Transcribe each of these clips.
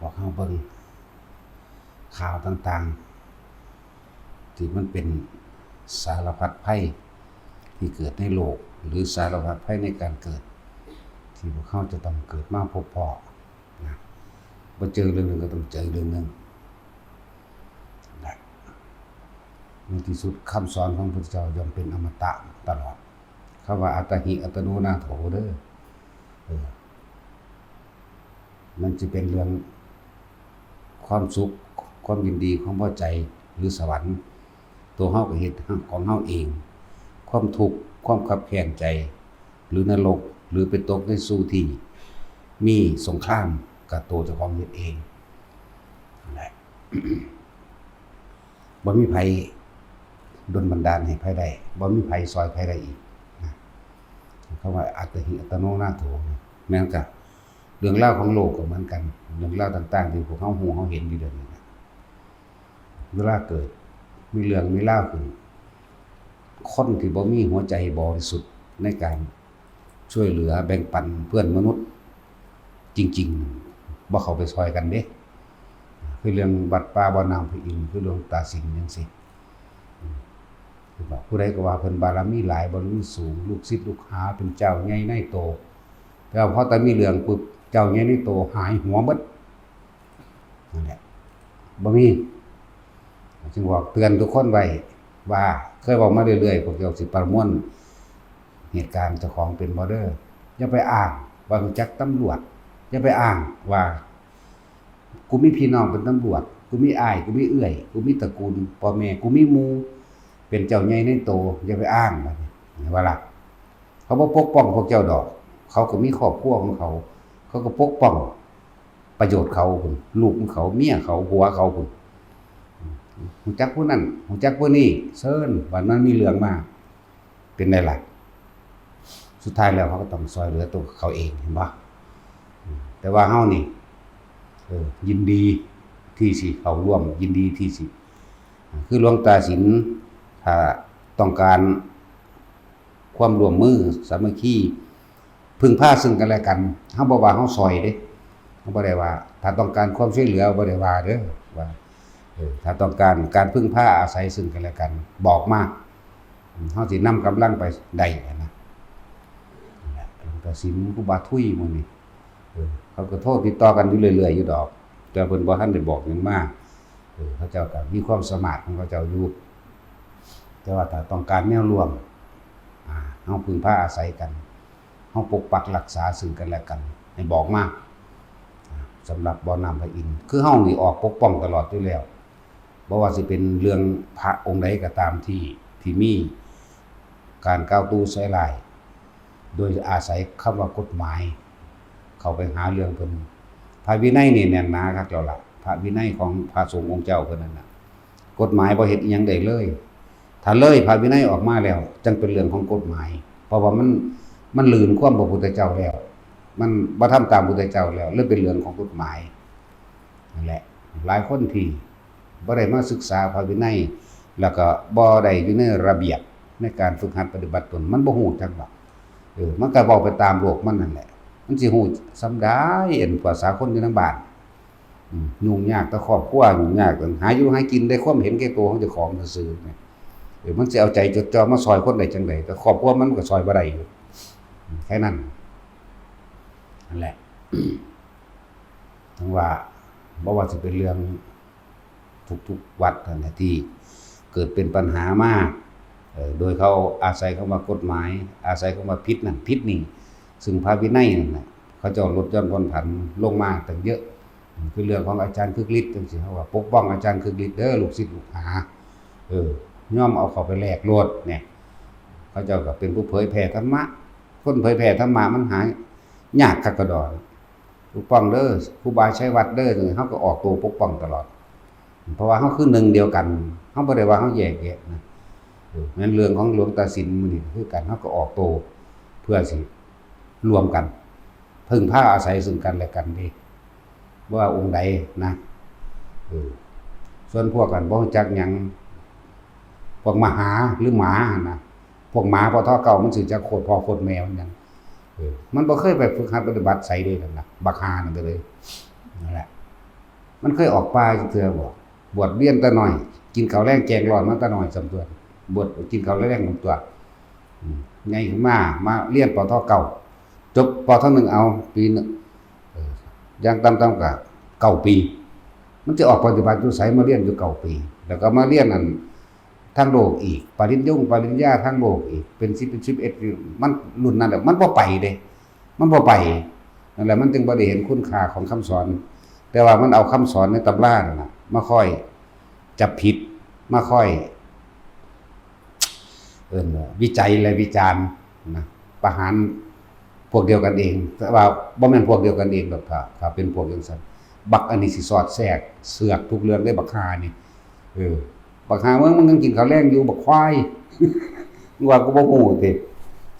บอกเฮาเบิ่งข่าวต่างๆที่มันเป็นสารพัดภัยที่เกิดในโลกหรือสารพัดภัยในการเกิดที่พวกเขาจะต้องเกิดมาพบพ่อนะบ่เจอเรื่องนึงก็ต้องเจอเรื่องนึงนะในที่สุดคำสอนของพระพุทธเจ้าย่อมเป็นอมตะตลอดคำว่าอัตตหิอัตโนนาโถเด้อมันจะเป็นเรื่องความสุขความยินดีความพอใจหรือสวรรค์ตัวเฮาก็เฮ็ดของเฮาเองความทุกข์ความขับแค้นใจหรือนรกหรือไปตกในสู่ที่มีสงครามกับตัวเจ้าของเฮ็ดเองนั่นแหละ บ่มีไผดลบันดาลให้ไผได้บ่มีไผซอยไผได้อีกนะคำว่าอัตถิอัตโนนาโถแม้นก็เรื่องราวของโลกก็เหมือนกันเรื่องราวต่างๆที่พวกเฮาฮู้เฮาเห็นอยู่เดี๋ยวนี้นะเวลาเกิดมีเรื่องมีราวขึ้นคนที่บ่มีหัวใจบริสุทธิ์ในการช่วยเหลือแบ่งปันเพื่อนมนุษย์จริงๆบ่เข้าไปซอยกันเด้คือเรื่องวัดป่าบ่อน้ำพระอินทร์คือหลวงตาสิงห์จังซี่คือว่าผู้ใดก็ว่าเพิ่นบารมีหลายบารมีสูงลูกศิษย์ลูกหาเป็นเจ้าใหญ่ในโตแต่พอแต่มีเรื่องปุ๊บเจ้าใหญ่ในโตหายหัวหมดนั่นแหละบ่มีจึงบอกเตือนทุกคนไว้ว่าเคยบอกมาเรื่อยๆพวกเจ้าสิประมวลเหตุการณ์เจ้าของเป็นบ่เด้ออย่าไปอ้างว่ารู้จักตำรวจอย่าไปอ้างว่ากูมีพี่น้องเป็นตำรวจกูมีอ้ายกูมีเอื้อยกูมีตระกูลพ่อแม่กูมีหมู่เป็นเจ้าใหญ่ในโตอย่าไปอ้างว่านี่ว่าล่ะเขาบ่ปกป้องพวกเจ้าดอกเขาก็มีครอบครัวของเขาเขาก็ปกป้องประโยชน์เขาพุ่นลูกของเขาเมียเขาผัวเขาพุ่นฮู้จักผู้นั้นฮู้จักผู้นี้เซิ้นวันนั้นมีเรื่องมาเป็นไดล่ะสุดท้ายแล้วเขาก็ต้องซอยเหลือตัวเขาเองเห็นบ่แต่ว่าเฮานี่ยินดีที่สิเข้าร่วมยินดีที่สิคือหลวงตาสินถ้าต้องการความร่วมมือสามัคคีพึ่งพาซึ่งกันและกันเฮาบ่ว่าเฮาซอยเด้เฮาบ่ได้ว่าถ้าต้องการความช่วยเหลือบ่ได้ว่าเด้อว่าถ้าต้องการพึ่งพาอาศัยซึ่งกันและกันบอกมาเฮาสินำกำลังไปได้นะหลวงตาสินครูบาทุยหมู่นี้เขาก็โทรติดต่อกันอยู่เรื่อยๆอยู่ดอกแต่เพิ่นบ่ทันได้บอกหยังมาเขาเจ้าก็มีความสามารถของเขาเจ้าอยู่แต่ว่าถ้าต้องการแนวร่วมเฮาพึ่งพาอาศัยกันเฮาปกปักรักษาซึ่งกันและกันให้บอกมาสำหรับบ่อน้ำพระอินทร์คือเฮานี่ออกปกป้องตลอดอยู่แล้วบ่ว่าสิเป็นเรื่องพระองค์ใดก็ตามที่มีการก้าวตู้ใส่ร้ายโดยอาศัยคำว่ากฎหมายเข้าไปหาเรื่องเพิ่นพระวินัยนี่แน่นหนาคักแล้วล่ะพระวินัยของพระสงฆ์องค์เจ้าเพิ่นนั่นน่ะกฎหมายบ่เฮ็ดอิหยังได้เลยถ้าเลยพระวินัยออกมาแล้วจังเป็นเรื่องของกฎหมายเพราะว่ามันลืนความพระพุทธเจ้าแล้วมันบ่ทำตามพระพุทธเจ้าแล้วเลยเป็นเรื่องของกฎหมายนั่นแหละหลายคนที่บ่ได้มาศึกษาพระวินัยแล้วก็บ่ได้อยู่ในระเบียบในการฝึกหัดปฏิบัติตนมันบ่ฮู้จักหรอกมันก็เว้าไปตามโลกมันนั่นแหละมันสิฮู้ซำได้ภาษาคนอยู่ในบ้านยุ่งยากแต่ครอบครัวยุ่งยากหาอยู่หากินได้ความเห็นแก่ตัวของเจ้าของซื่อๆมันสิเอาใจจดจ่อมาซอยคนได้จังได๋แต่ครอบครัวมันก็ซอยบ่ได้อยู่แค่นั้นนั่นแหละทั้งว่าบ่ว่าสิเป็นเรื่องทุกๆวัดนั่นแหละที่เกิดเป็นปัญหามากโดยเขาอาศัยคำว่ากฎหมายอาศัยคำว่าผิดนั่นผิดนี่ซึ่งพระวินัยนั่นน่ะเขาจะลดหย่อนผ่อนผันลงมาตั้งเยอะคือเรื่องของอาจารย์คึกฤทธิ์จังซี่เขาว่าปกป้องอาจารย์คึกฤทธิ์เด้อลูกศิษย์ลูกหายอมเอาเข้าไปแลกโลดเนี่ยเขาเจ้าก็เป็นผู้เผยแผ่ธรรมะคนเผยแผ่ธรรมะมันหายากคักกระดอนปกป้องเด้อครูบาชัยวัดเด้อเฮาก็ออกตัวปกป้องตลอดเพราะว่าเฮาคือหนึ่งเดียวกันเฮาบ่ได้ว่าเฮาแยกแยะนะงั้นเรื่องของหลวงตาสินมื้อนี้คือกันเฮาก็ออกตัวเพื่อสิรวมกันพึ่งพาอาศัยซึ่งกันและกันเด้ว่าองค์ใดนะส่วนพวกกันบ่รู้จักหยังพวกมหาหรือหมานะพวกหมาพอท่อเก่ามันสิจักโคตรพ่อโคตรแม่มันหยังมันบ่เคยไปฝึกหัดปฏิบัติไสเด้นั่นน่ะบักหานั่นก็เลยนั่นแหละ มันเคยออกป่าจักเทื่อบ่บวชเรียนแต่น้อยกินข้าวแลงแกงร้อนมาแต่น้อยสำตัวบวชกินข้าวแลงนำตัวใหญ่ขึ้นมาเรียนปทเก่าจบปท1เอาปีนึงอย่างต่ำๆก็9ปีมันจะออกปฏิบัติอยู่ไสมาเรียนอยู่9ปีแล้วก็มาเรียนอันทางโลกอีกปริญญาทางโลกอีกเป็น10เป็น11มันรุ่นนั้นมันบ่ไปเด้มันบ่ไปนั่นแหละมันจึงบ่ได้เห็นคุณค่าของคำสอนแต่ว่ามันเอาคำสอนในตำรานั่นน่ะมาค่อยจับผิดมาค่อยวิจัยและวิจารณ์นะประหารพวกเดียวกันเองแต่ว่าบ่แม่นพวกเดียวกันเองดอกถ้าเป็นพวกจังซั่นบักอันนี้สิสอดแทรกเสือกทุกเรื่องได้บักหานี่บักหามึงยังกินข้าวแลงอยู่บักควายว่าก็บ่ฮู้ติ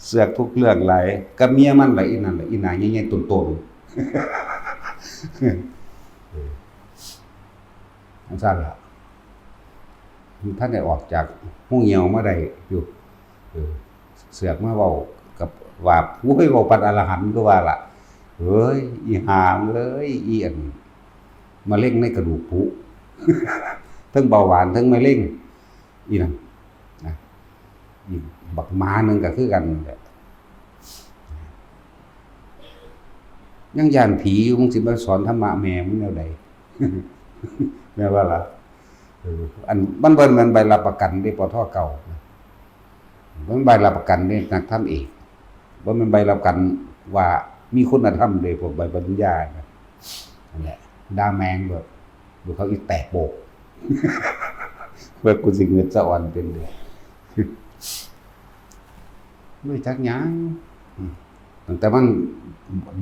เสือกทุกเรื่องหลายกับเมียมันล่ะอีนั่นล่ะอีหน้าใหญ่ๆต้นๆอันซั่นล่ะท่านได้ออกจากหูเหี่ยวมาได้อยู่เสือกมาเว้ากับว่าผู้ให้เว้าปัดอรหันต์ก็ว่าล่ะเฮ้ยอีหามเอ้ยอีอันมะเร็งในกระดูกผุทั้งเบาหวานทั้งมะเร็งอีนั่นนะอีบักหมานึงก็คือกันแหละยังย่านผีอยู่มึงสิมาสอนธรรมะแม่มึงแนวใดแม่ว่าล่ะอันมันเบิ่นมันใบรับประกันได้ปทเก่ามันใบรับประกันนี่นักธรรมเอกบ่แม่นใบรับประกันว่ามีคุณธรรมเลยพวกใบปริญญานั่นแหละด่าแมงแบบดูเขาอีแตกโบกเพื่อกูสิเงินสะอ่อนเป็นเด้ไม่จักหยังตั้งแต่มัน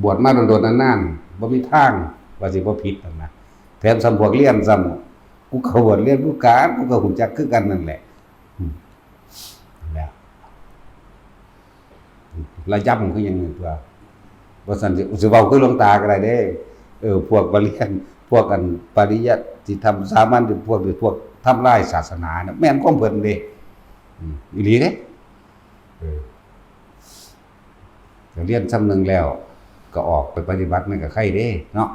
บวชมาโดนๆนานๆบ่มีทางว่าสิบ่ผิดนั่นนะแถมสำพวกเรียนซ้ำกูเขาบวชเรียนผู้การกูก็ฮู้จักคือกันนั่นแหละแล้วระยำคือหยังนี่ตัวบ่ซั่นสิเว้าคือหลวงตาก็ได้เด้พวกบ่เรียนพวกกันปริยัติที่ทำสามัญหรือพวกทำลายศาสนาน่ะแม่นของเพิ่นเด้อีหลีเด้ก็เรียนซ้ำนึงแล้วก็ออกไปปฏิบัติมันก็ไข่เด้เนาะ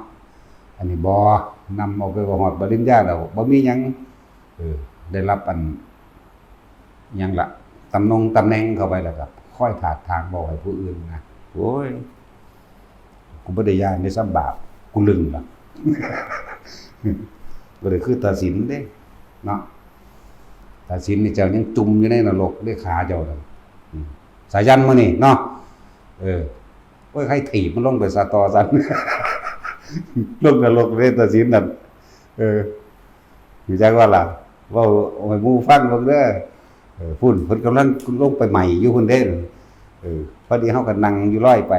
อันนี้บ่นำเอาไปฮอดปริญญาแล้วบ่มีหยังได้รับอันหยังล่ะตำแหน่งเข้าไปแล้วก็ค่อยถากทางบอกให้ผู้อื่นนะโอ้ยกูบ่ได้ย่านได้ซ้ำบาปกูลึงล่ะบ่ได้คือตาสินเด้เนาะตาสินนี่เจ้ายังจุ่มอยู่ในนรกด้วยขาเจ้านั่นสายันมื้อนี่เนาะโอ้ยใครถีบมันลงไปซะต่อซั่นลงนรกเด้ตาสินนั่นอยู่จักว่าล่ะเว้าให้หมู่ฟังเบิ่งเด้อพุ่นเพิ่นกำลังลงไปใหม่อยู่พุ่นเด้พอดีเฮาก็นั่งอยู่ลอยไป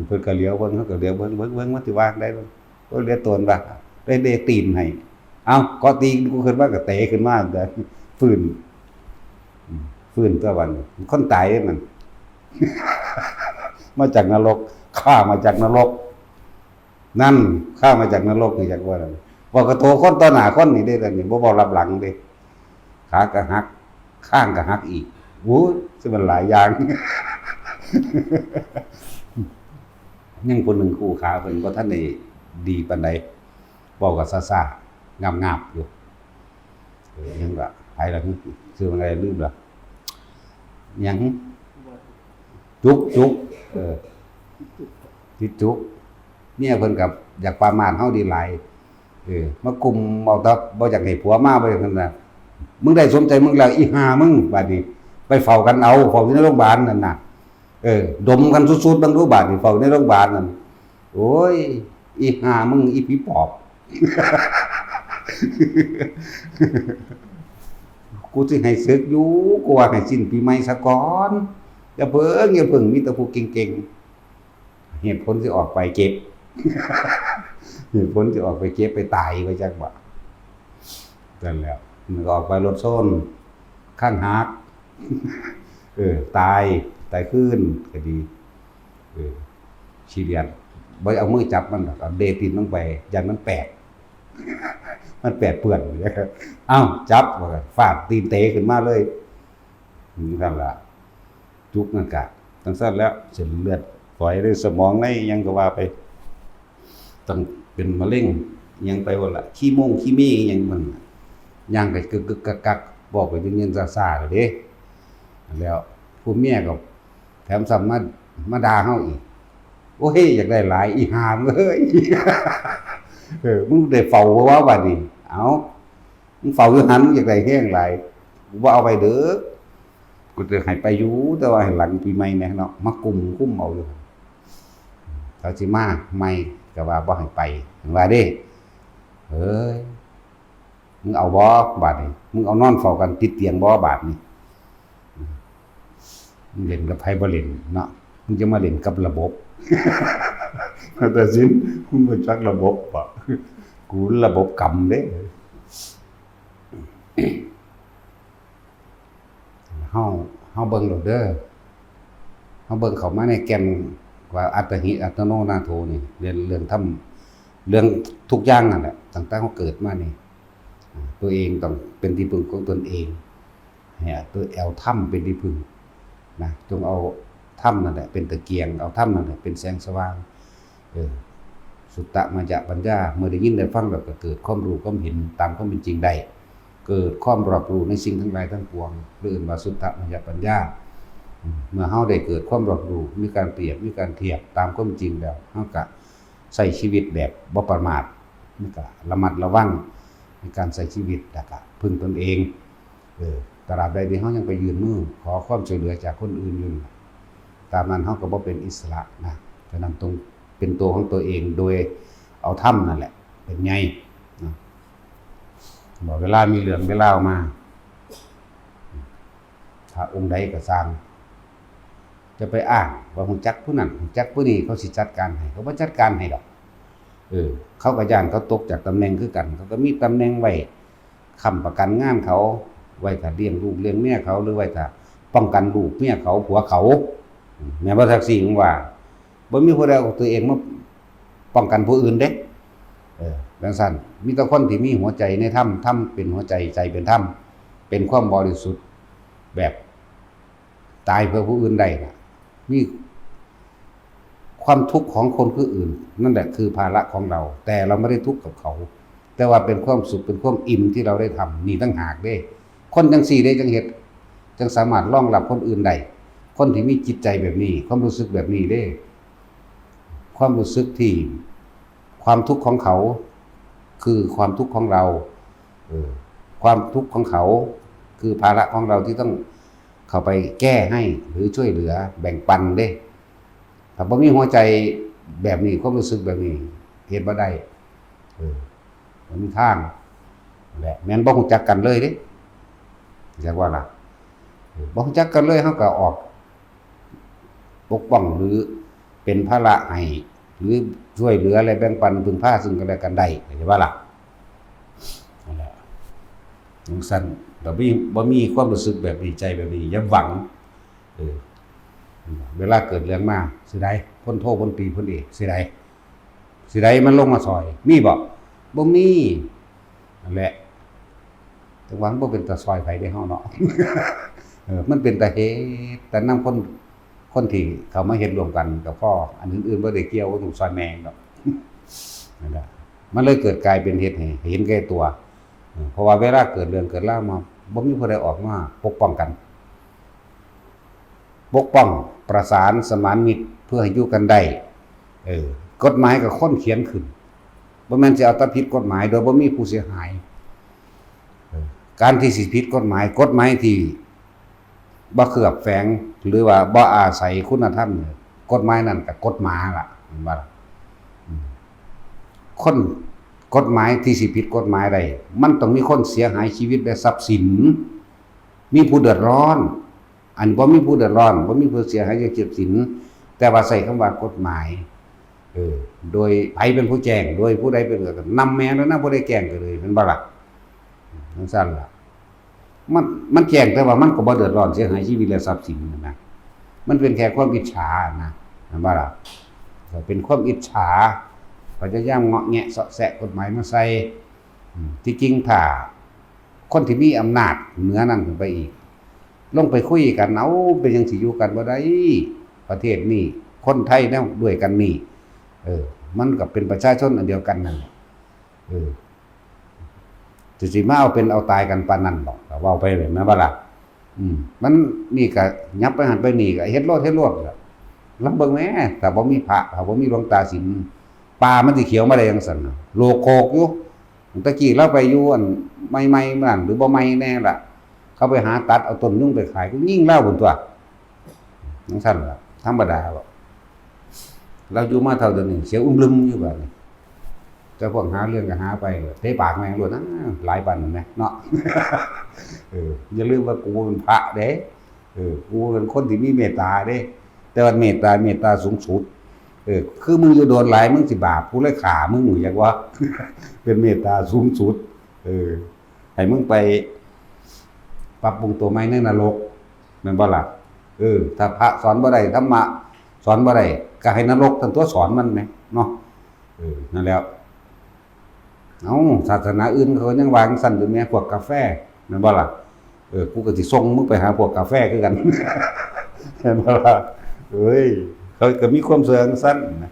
เพิ่นก็เหลียวเบิ่งเฮาก็เหลียวเบิ่งมันสิวางได้บ่เหลียวตนว่าได้เดตีนให้เอ้าก็ตีกูขึ้นมาก็เตะขึ้นมาแต่ฟื้นตัววันคนตายมันมาจากนรกข้ามาจากนรกนั่นข้ามาจากนรกนี่จักว่าบอกกระโตคนต่อหน้าคนนี่เด้แต่นี่บ่บอกรับหลังเด้ขาก็หักข้างก็หักอีกโอ้ยสิมันหลายอย่างยังคนหนึ่งคู่ขาเพิ่นบ่ทันได้ดีปานใดเว้าก็ซ่าๆงาบๆอยู่ยังว่าไผล่ะชื่อว่าไงลืมล่ะยังจุกติดจุกเนี่ยเพิ่นก็อยากประมาทเฮาดีหลายมากุมเอาแต่บ่อยากให้ผัวมาบ่อย่างนั้นน่ะมึงได้สมใจมึงแล้วอีห่ามึงบัดนี้ไปเฝ้ากันเอาเฝ้าอยู่ในโรงพยาบาลนั่นน่ะดมกันสุดๆบังรู้บาดนี่เฝ้าในโรงพยาบาลนั่นโอ้ยอีห่ามึงอีผีปอบกูสิให้ศึกอยู่กูว่าให้สิ้นปีใหม่ซะก่อนอย่าเพิ่งมีแต่ผู้เก่งๆเหตุผลสิออกไปเก็บเหตุผลสิออกไปเก็บไปตายไปจักว่านั่นแล้วมันก็ออกไปรถส้นข้างหักตายขึ้นก็ดีชีเรียนบ่เอามือจับมันเอาเดตินลงไปยันมันแปลกมันแปดเปื่อนนะครับเอ้าจับฟาดตีนเตะขึ้นมาเลยนี่นั่นล่ะจุกนั่นกะตั้งสั้นแล้วเส้นเลือดฝอยในสมองในยังก็ว่าไปต้องเป็นมะเร็ง ยังไปบ่ล่ะขี้มงขี้มีอิหยังมันย่างไปกึกๆกักๆบอกไปเงินๆซ่าๆเลยเด้แล้วผู้เมียก็แถมซ้ำมาด่าเฮาอีกโอ้ยอยากได้หลายอีห่ามเอ้ยมึงได้เฝ้าบ่วะบัดนี้เอ้ามึงเฝ้าอยู่หันอยากได้แฮงหลายบ่เอาไปเด้อกูจะให้ไปอยู่แต่ว่าให้หลังปีใหม่แน่เนาะมากุมคุ้มเอาอยู่เขาสิมาใหม่ก็ว่าบ่ให้ไปว่าเด้เอ้ยมึงเอาบ่บาดนี้มึงเอานอนเฝ้ากันติดเตียงบ่บาดนี้มึงเล่นกับไผบ่เล่นเนาะมึงจะมาเล่นกับระบบแต่สินมึงบ่จักระบบบ่กูระบบกรรมเด้เฮาเบิ่งโลดเด้อเฮาเบิ่งเข้ามาในแก่นว่าอัตถิอัตโนนาโถนี่เรื่องทำเรื่องทุกอย่างนั่นแหละตั้งแต่เฮาเกิดมานี่ตัวเองต้องเป็นที่พึ่งของตนเองให้ตัวเอาถ้ำเป็นที่พึ่งนะจงเอาถ้ำนั่นแหละเป็นตะเกียงเอาถ้ำนั่นแหละเป็นแสงสว่างสุตตะมัจจะปัญญาเมื่อได้ยินได้ฟังแล้วก็เกิดความรู้ความเห็นตามความเป็นจริงได้เกิดความรอบรู้ในสิ่งทั้งหลายทั้งปวงเรื่องว่าสุตตะมัจจะปัญญาเมื่อเฮาได้เกิดความรอบรู้มีการเปรียบมีการเทียบตามความจริงแล้วเฮาก็ใช้ชีวิตแบบบ่ประมาทนี่ก็ระมัดระวังในการใช้ชีวิตแล้วก็พึ่งตนเองตราบใดที่เฮายังไปยืนมือขอความช่วยเหลือจากคนอื่นอยู่ตามนั้นเฮาก็บ่เป็นอิสระนะฉะนั้นต้องเป็นตัวของตัวเองโดยเอาถ้ำนั่นแหละเป็นไงนะบอกเวลามีเรื่องเวลามาถ้าองค์ใดก็สร้างจะไปอ้างว่าฮู้จักผู้นั้นฮู้จักผู้นี้เขาสิจัดการให้เขาบ่จัดการให้ดอกเขาก็ย่านเขาตกจากตำแหน่งคือกันเขาก็มีตำแหน่งไว้ค้ำประกันงานเขาไว้ถ้าเลี้ยงลูกเลี้ยงเมียเขาหรือไว้ถ้าป้องกันลูกเมียเขาผัวเขาแม่นบ่ทักษิณว่าบ่มีผู้ใดเอาตัวเองมาป้องกันผู้อื่นเด้ดังนั้นมีแต่คนที่มีหัวใจในถ้ำเป็นหัวใจใจเป็นถ้ำเป็นความบริสุทธิ์แบบตายเพื่อผู้อื่นได้น่ะมีความทุกข์ของคนผู้อื่นนั่นแหละคือภาระของเราแต่เราไม่ได้ทุกข์กับเขาแต่ว่าเป็นความสุขเป็นความอิ่มที่เราได้ทำนี่ตั้งหากเด้คนจังสี่ได้จังเฮ็ดจังสามารถรองรับคนอื่นได้คนที่มีจิตใจแบบนี้ความรู้สึกแบบนี้เด้ความรู้สึกที่ความทุกข์ของเขาคือความทุกข์ของเราความทุกข์ของเขาคือภาระของเราที่ต้องเข้าไปแก้ให้หรือช่วยเหลือแบ่งปันเด้ถ้าบ่มีหัวใจแบบนี้ความรู้สึกแบบนี้เฮ็ดบ่ได้มันมีทางแหละแม่นบ่ฮู้จักกันเลยเด้จักว่าล่ะบ่ฮู้จักกันเลยเฮาก็ออกปกป้องหรือเป็นภาระให้หรือช่วยเหลืออะไรแบ่งปันพึ่งพาซึ่งกันและกันได้ใช่ป่ะล่ะนั่นแหละจังซั่นบ่มีความรู้สึกแบบนี้ใจแบบนี้อย่าหวังเวลาเกิดเรื่องมาสิได้พ้นโทษพ้นปีพ้นเอกสิได้มันลงมาซอยมีบ่มีนั่นแหละแต่หวังบ่เป็นตาซอยไผได้เฮาเนาะมันเป็นตาเฮ็ดแต่นำคนที่เขามาเฮ็ดรวมกันกับพ่ออันอื่นๆบ่ได้เกี่ยวกับถูกซอยแมงดอกนั่นแหละมันเลยเกิดกลายเป็นเฮ็ดให้เห็นแก่ตัวเพราะว่าเวลาเกิดเรื่องเกิดราวมาบ่มีผู้ใดออกมาปกป้องกันปกป้องประสานสมานมิตรเพื่อให้อยู่กันได้กฎหมายก็คนเขียนขึ้นบ่แม่นสิเอาแต่ผิดกฎหมายโดยบ่มีผู้เสียหายการที่สิผิดกฎหมายที่บ่เคลือบแฝงหรือว่าบ่อาศัยคุณธรรมกฎหมายนั่นก็กฎหมายล่ะเห็นบ่ล่ะคนกฎหมายที่สิผิดกฎหมายได้มันต้องมีคนเสียหายชีวิตและทรัพย์สินมีผู้เดือดร้อนอันบ่มีผู้เดือดร้อนบ่มีผู้เสียหายจากทรัพย์สินแต่ว่าใส่คำว่ากฎหมายโดยไผเป็นผู้แจ้งโดยผู้ใดเป็นนำแม่แล้วนะผู้ใดแจ้งก็เลยเห็นบ่ล่ะจังซั่นล่ะมันแจ้งแต่ว่ามันก็บ่เดือดร้อนเสียหายชีวิตและทรัพย์สินนะมันเป็นแค่ความอิจฉานะเห็นบ่ล่ะเป็นความอิจฉาพยายามเงาะแงะเสาะแสะกฎหมายมาใส่ที่จริงถ้าคนที่มีอำนาจเหนือนั้นขึ้นไปอีกลงไปคุยกันเอาเป็นจังสิอยู่กันบ่ได้ประเทศนี้คนไทยแนวด้วยกันนี่มันก็เป็นประชาชนอันเดียวกันนั่น เออสิมาเอาเป็นเอาตายกันปานนั้นดอกก็เว้าไปเลยแม่นบ่ล่ะมันนี่ก็ยับไปหันไปนี่ก็เฮ็ดโลดล่ะลองเบิ่งแหมถ้าบ่มีพระถ้าบ่มีหลวงตาสิมป่ามันสิเขียวมาได้จังซั่นน่ะโลกโคกอยู่ตะกี้เราไปอยู่อันใหม่ๆนั่นหรือบ่ใหม่แน่ล่ะเขาไปหาตัดเอาต้นยุ่งไปขายก็ยิ่งเล่าพุ่นตัวจังซั่นล่ะธรรมดาบ่เราอยู่มาเท่าเดี๋ยวนี้เสียอึมลึมอยู่บัดนี้แต่พวกหาเรื่องก็หาไปเตะปากแม่งโลดนะหลายปานนั่นแหมเนาะ อย่าลืมว่ากูเป็นพระเด้กูเป็นคนที่มีเมตตาเด้แต่ว่าเมตตาสูงสุดคือมึงอยู่โดนหลายมึงสิบาปกูเลยฆ่ามึงอย่างว่า เป็นเมตตาสูงสุดให้มึงไปปรับปรุงตัวใหม่ในนรกแม่นบ่ล่ะถ้าพระสอนบ่ได้ธรรมะสอนบ่ได้ก็ให้นรกทั้งตัวสอนมันแหมเนาะนั่นแล้วศาสนาอื่นเขายังวางสั่นอยู่แม่พวกกาแฟแม่นบ่ล่ะกูก็สิส่งมึงไปหาพวกกาแฟคือกัน แม่นบ่ล่ะเขาก็มีความเสื่อมสั้นนะ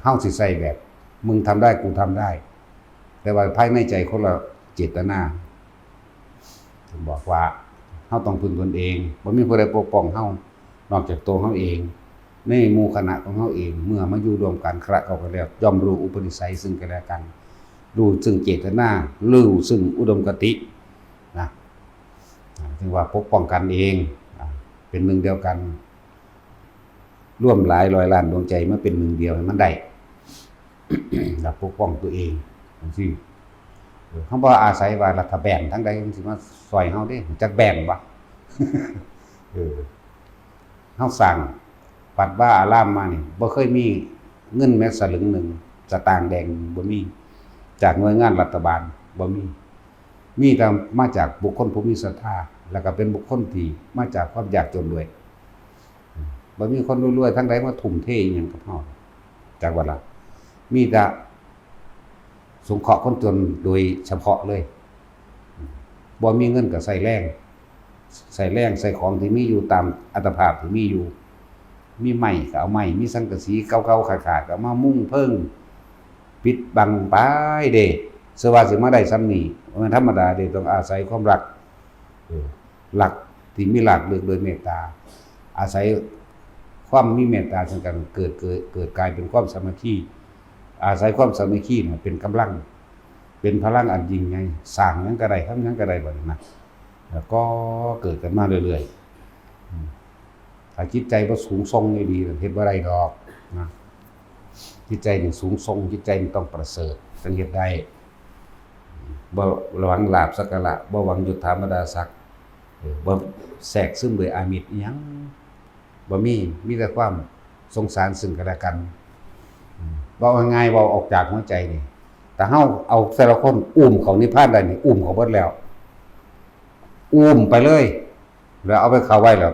เฮาสิใส่แบบมึงทำได้กูทำได้แต่ว่าภายในใจคนเราเจตนาผมบอกว่าเฮาต้องพึ่งตนเองบ่มีผู้ใดปกป้องเฮานอกจากตัวเฮาเองในหมู่คณะของเฮาเองเมื่อมาอยู่รวมกันคระเข้ากันแล้วย่อมรู้อุปนิสัยซึ่งกันและกันรู้ซึ่งเจตนารู้ซึ่งอุดมคตินะถึงว่าปกป้องกันเองเป็นหนึ่งเดียวกันร่วมหลายร้อยล้านดวงใจมาเป็นหนึ่งเดียวมันได้ แล้วปกป้องตัวเองจังซี่เขาบ่อาศัยว่ารัฐบาลทั้งใดมันสิมาซอยเฮาเด้จักแบ่งบ่ เฮาสร้างวัดว่าอารามมานี่บ่เคยมีเงินแม้สลึงหนึ่งสตางค์แดงบ่มีจากหน่วยงานรัฐบาลบ่มีแต่มาจากบุคคลผู้มีศรัทธาแล้วก็เป็นบุคคลที่มาจากความยากจนด้วยบ่มีคนรวยๆทั้งใดมาทุ่มเทอิหยังกับเฮาจากว่าล่ะมีแต่สงเคราะห์คนจนโดยเฉพาะเลยบ่มีเงินก็ใส่แรงใส่ของที่มีอยู่ตามอัตภาพที่มีอยู่มีไม้ก็เอาไม้มีสังกะสีเก่าๆขาดๆก็มามุงเพิ่งปิดบังไปเด้สว่าสิมาได้ซ้ำนี้มันธรรมดาเด้ต้องอาศัยความรักหลักที่มีหลักเลือกโดยเมตตาอาศัยความมีเมตตาซึ่งกันเกิดกลายเป็นความสามัคคีอาศัยความสามัคคีเป็นกำลังเป็นพลังอันยิ่งใหญ่สร้างหยังก็ได้ทำหยังก็ได้บัดนี้นะแล้วก็เกิดกันมาเรื่อยๆถ้าจิตใจบ่สูงส่งดีๆเฮ็ดบ่ได้ดอกนะจิตใจนี่สูงส่งจิตใจมันต้องประเสริฐจึงเฮ็ดได้บ่หวังลาภสักการะบ่หวังยศถาบรรดาศักดิ์บ่แทรกซึมด้วยอามิตรอิหยังบ่มีแต่ความสงสารซึ่งกันและกันเว้าง่ายๆเว้าออกจากหัวใจนี่แต่เฮาเอาแต่ละคนอุ้มเขานิพพานได้นี่อุ้มเขาเบิดแล้วอุ้มไปเลยแล้วเอาไปเข้าไว้แล้ว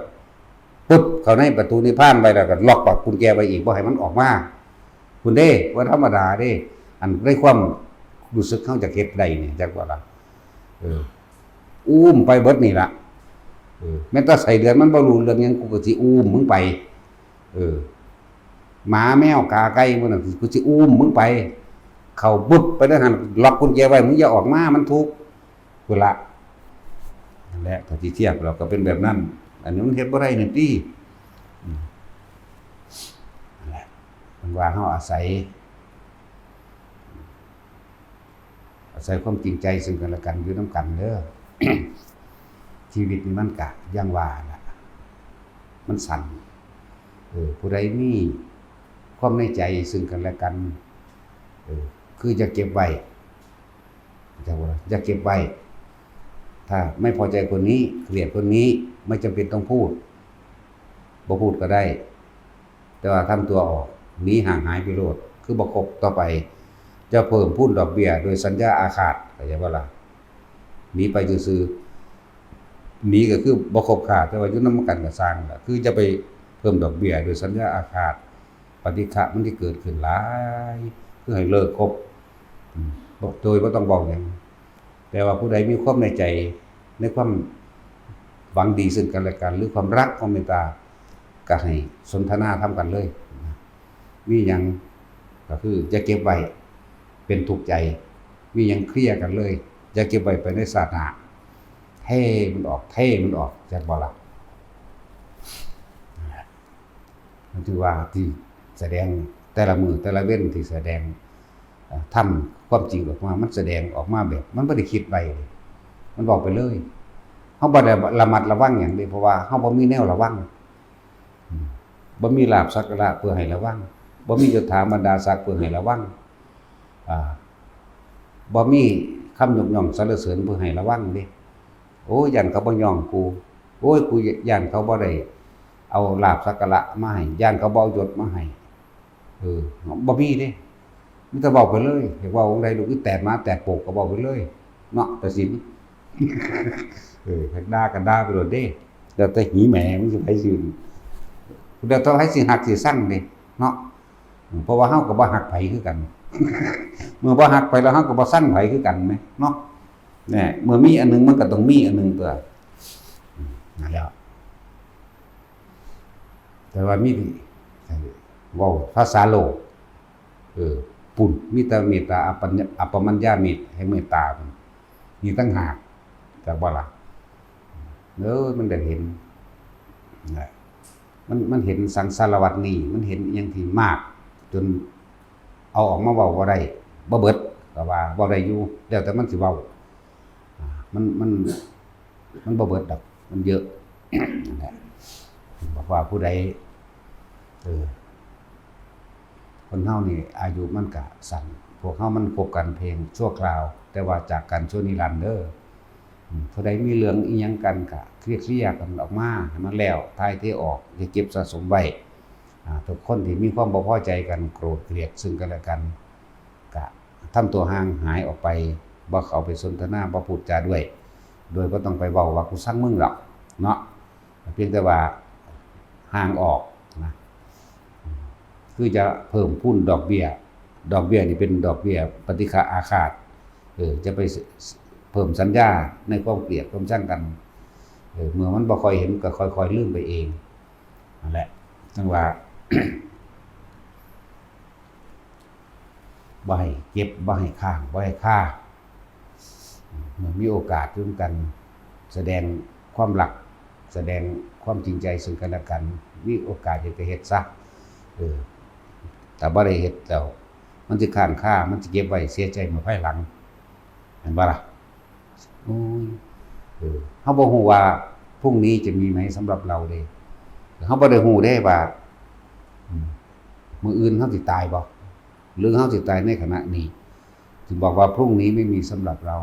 ปุ๊บเข้าในประตูนิพพานไว้แล้วก็ล็อกปากกุญแจไว้อีกบ่ให้มันออกมาคุณเด้ว่าธรรมดาเด้อันได้ความรู้สึกเฮาจะเฮ็ดได้นี่จักว่าล่ะอุ้มไปเบิดนี่ล่ะแม้แต่ใส่เดือนมันบ่รู้เรื่องหยังกูก็สิอุ้มมึงไปหมาแมวกาไก่มื้อนั้นกูสิอุ้มมึงไปเข้าบึบไปนั่นหั่นล็อกกุญแจไว้มึงอย่าออกมามันทุกข์พุ่นล่ะนั่นแหละถ้าสิเทียบเราก็เป็นแบบนั้นอันนี้มันเฮ็ดบ่ได้นี่ตินั่นแหละมันว่าเฮาอาศัยความจริงใจซึ่งกันและกันอยู่นำกันเด้อ ชีวิตนี่มันกะอย่างว่าล่ะมันสั่นผู้ใดมีความในใจซึ่งกันและกันคือจะเก็บไว้จะเก็บไว้ถ้าไม่พอใจคนนี้เกลียดคนนี้ไม่จำเป็นต้องพูดบ่พูดก็ได้แต่ว่าทำตัวออกหนีห่างหายไปโลดคือบ่คบต่อไปจะเพิ่มพูนดอกเบี้ยโดยสัญญาอาฆาตเข้าใจบ่ล่ะหนีไปซื่อๆหนีก็คือบ่คบค้าแต่ว่าอยู่นำกันก็สร้างล่ะคือจะไปเพิ่มดอกเบี้ยโดยสัญญาอาฆาตปฏิฆะมันที่เกิดขึ้นหลายคือให้เลิกคบโดยบ่ต้องบอกหยังแต่ว่าผู้ใดมีความในใจในความหวังดีซึ่งกันและกันหรือความรักความเมตตาก็ให้สนทนาทำกันเลยมีหยังก็ ก็คือจะเก็บไว้เป็นทุกข์ใจมีหยังเคลียร์กันเลยจะเก็บไว้ไปในศาสนาเท่มันออกจากบ่ล่ะมันถือว่าที่แสดงแต่ละมือแต่ละเว้นที่แสดงทำความจริงออกมามันแสดงออกมาแบบมันบ่ได้คิดไว้มันบอกไปเลยเฮาบ่ได้ระมัดระวังหยังเด้เพราะว่าเฮาบ่มีแนวระวังบ่มีลาภสักการะเพื่อให้ระวังบ่มียศถาบรรดาศักดิ์เพื่อให้ระวังบ่มีคำยกย่องสรรเสริญเพื่อให้ระวังเด้โอ้ยยันเขาบ่ย่องกูโอ้ยกูยันเขาบ่ได้เอาลาภสักการะมาให้ยันเขาบ่เอายศมาให้บ่มีเด้มีแต่เว้าไปเลยอยากเว้าองค์ใดลูกคือแตกมาแตกโปกก็เว้าไปเลยเนาะแต่สินด่ากันด่าไปโลดเด้แล้วแต่หีแหมมันสิไผสิเดี๋ยวต้องให้สิหักสิสั่งเด้เนาะเพราะว่าเฮาก็บ่ฮักไผคือกันเมื่อบ่ฮักไปแล้วเฮาก็บ่สั่งไผคือกันแม่เนาะแน่เมื่อมีอันนึงมันก็ต้องมีอันนึงตัวนั่นแหละแต่ว่ามีเว้าภาษาโลกปุ่นมีแต่เมตตาอัปปมัญญาเมตแห่งเมตตามีตั้งหากจากบ่ล่ะมันได้เห็นมันเห็นสังสารวัฏนี้มันเห็นอย่างที่มากจนเอาออกมาเว้าบ่ได้บ่เบิดก็ว่าบ่ได้อยู่แล้วแต่มันสิเว้ามันบ่เบิดดอกมันเยอะนั่นแหละบอกว่าผู้ใดคนเฮานี่อายุมันก็สั้นพวกเฮามันพบกันเพียงชั่วคราวแต่ว่าจากกันชั่วนิรันดร์เด้อผู้ใดมีเรื่องอีหยังกันก็เคลียร์กันออกมาให้มันแล้วทายเทออกอย่าเก็บสะสมไว้ทุกคนที่มีความบ่พอใจกันโกรธเกลียดซึ่งกันและกันก็ทำตัวห่างหายออกไปบ่เข้าไปสนทนาบ่พูดจาด้วยโดยบ่ต้องไปเว้าว่ากูสั่งมึงหรอกเนาะเพียงแต่ว่าห่างออกนะคือจะเพิ่มพูนดอกเบี้ยนี่เป็นดอกเบี้ยปฏิฆาอาฆาตจะไปเพิ่มสัญญาในความเกลียดความชังกันเมื่อมันบ่ค่อยเห็นก็ค่อยๆลืมไปเองนั่นแหละจังว่า บ่ให้เก็บบ่ให้ค้างบ่ให้ฆ่าเมื่อมีโอกาสร่วมกันแสดงความรักแสดงความจริงใจซึ่งกันและกันมีโอกาสอยากจะเฮ็ดซะแต่บ่ได้เฮ็ดแล้วมันสิค้างคามันสิเก็บไว้เสียใจเมื่อภายหลังเห็นบ่ล่ะโอ้ยเฮาบ่ฮู้ว่าพรุ่งนี้จะมีไหมสำหรับเราเด้เฮาบ่ได้ฮู้เด้ว่ามื้ออื่นเฮาสิตายบ่หรือเฮาสิตายในขณะนี้ถึงบอกว่าพรุ่งนี้ไม่มีสำหรับเรา